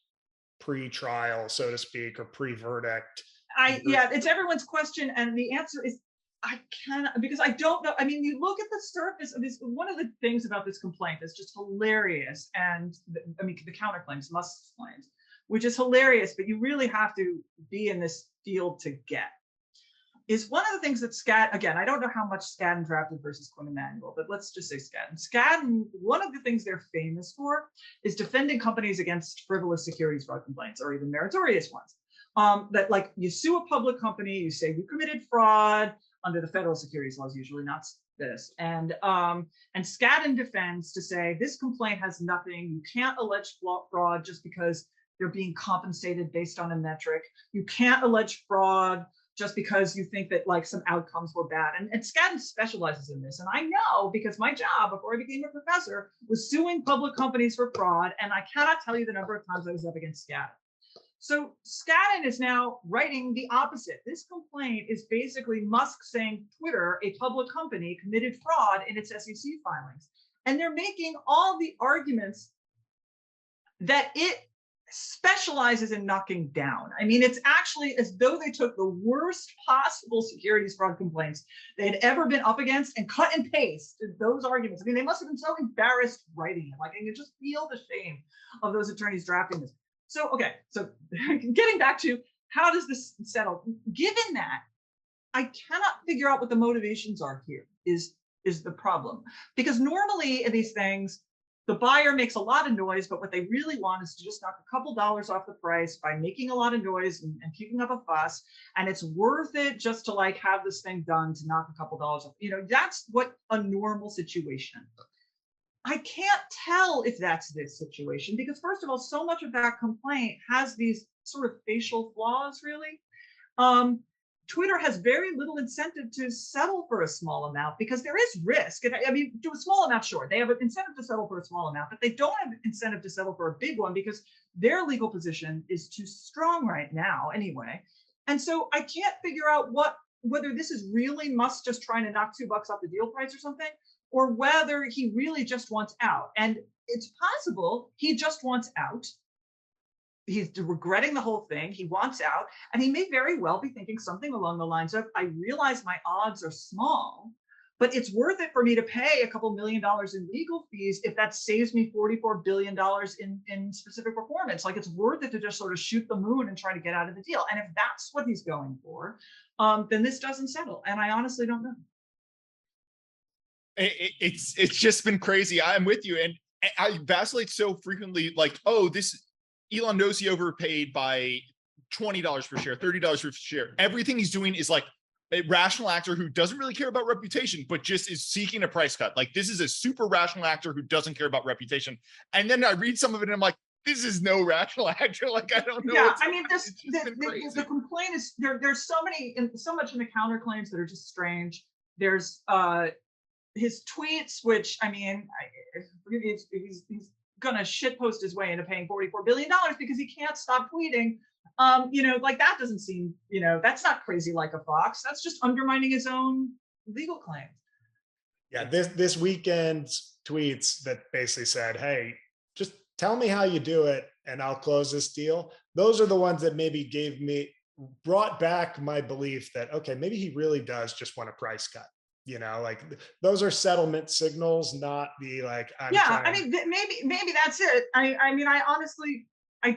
[SPEAKER 3] pre-trial, so to speak, or pre-verdict?
[SPEAKER 2] It's everyone's question, and the answer is I cannot, because I don't know. I mean, you look at the surface of this. One of the things about this complaint that's just hilarious, and the counterclaims, Musk's claims, which is hilarious, but you really have to be in this field to get, is one of the things that Skadden, again, I don't know how much Skadden drafted versus Quinn Emanuel, but let's just say Skadden. Skadden, one of the things they're famous for is defending companies against frivolous securities fraud complaints, or even meritorious ones. That like you sue a public company, you say you committed fraud under the federal securities laws, usually not this. And Skadden defends to say this complaint has nothing. You can't allege fraud just because they're being compensated based on a metric. You can't allege fraud just because you think that like some outcomes were bad. And Skadden specializes in this. And I know because my job before I became a professor was suing public companies for fraud. And I cannot tell you the number of times I was up against Skadden. So Skadden is now writing the opposite. This complaint is basically Musk saying Twitter, a public company, committed fraud in its SEC filings. And they're making all the arguments that it specializes in knocking down. I mean, it's actually as though they took the worst possible securities fraud complaints they had ever been up against and cut and pasted those arguments. I mean, they must have been so embarrassed writing it. Like, I can just feel the shame of those attorneys drafting this. So, okay, so getting back to how does this settle? Given that, I cannot figure out what the motivations are here is the problem. Because normally in these things, the buyer makes a lot of noise, but what they really want is to just knock a couple dollars off the price by making a lot of noise and keeping up a fuss. And it's worth it just to like have this thing done to knock a couple dollars off. You know, that's what a normal situation. I can't tell if that's this situation because first of all, so much of that complaint has these sort of facial flaws really. Twitter has very little incentive to settle for a small amount because there is risk. And I mean, to a small amount, sure, they have an incentive to settle for a small amount, but they don't have an incentive to settle for a big one because their legal position is too strong right now anyway. And so I can't figure out whether this is really Musk just trying to knock $2 off the deal price or something, or whether he really just wants out. And it's possible he just wants out. He's regretting the whole thing. He wants out. And he may very well be thinking something along the lines of, I realize my odds are small, but it's worth it for me to pay a couple $1 million in legal fees if that saves me $44 billion in specific performance. Like, it's worth it to just sort of shoot the moon and try to get out of the deal. And if that's what he's going for, then this doesn't settle. And I honestly don't know.
[SPEAKER 1] It's just been crazy. I'm with you. And I vacillate so frequently, like, oh, Elon knows he overpaid by $20 per share, $30 per share. Everything he's doing is like a rational actor who doesn't really care about reputation, but just is seeking a price cut. Like, this is a super rational actor who doesn't care about reputation. And then I read some of it and I'm like, this is no rational actor. Like, I don't know.
[SPEAKER 2] Yeah, I mean, the complaint is there's so much in the counterclaims that are just strange. There's his tweets, which, I mean, he's gonna shitpost his way into paying $44 billion because he can't stop tweeting. Like, that doesn't seem, that's not crazy like a fox. That's just undermining his own legal claims.
[SPEAKER 3] Yeah, this weekend's tweets that basically said, hey, just tell me how you do it and I'll close this deal. Those are the ones that maybe brought back my belief that, okay, maybe he really does just want a price cut. Like, those are settlement signals, not the like.
[SPEAKER 2] I mean, maybe that's it. I mean, I honestly, I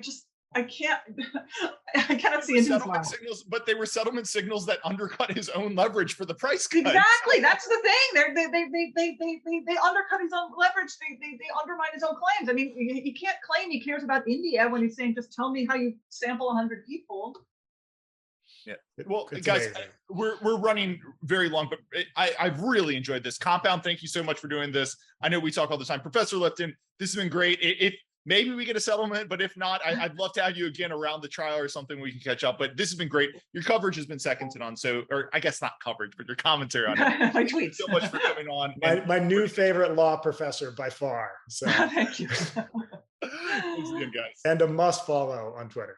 [SPEAKER 2] can't, I cannot see into his mind.
[SPEAKER 1] Signals, but they were settlement signals that undercut his own leverage for the price cut.
[SPEAKER 2] Exactly, that's the thing. They undercut his own leverage. They undermine his own claims. I mean, he can't claim he cares about India when he's saying, just tell me how you sample 100 people.
[SPEAKER 1] Yeah. Well,
[SPEAKER 3] it's
[SPEAKER 1] guys,
[SPEAKER 3] amazing.
[SPEAKER 1] we're running very long, but I've really enjoyed this. Compound, thank you so much for doing this. I know we talk all the time. Professor Lipton, this has been great. If maybe we get a settlement, but if not, I'd love to have you again around the trial or something we can catch up. But this has been great. Your coverage has been second to none. So, or I guess not coverage, but your commentary on it.
[SPEAKER 2] My tweets.
[SPEAKER 1] So much for coming on.
[SPEAKER 3] My new favorite law professor by far. So
[SPEAKER 2] thank you.
[SPEAKER 1] Thanks again, guys.
[SPEAKER 3] And a must follow on Twitter.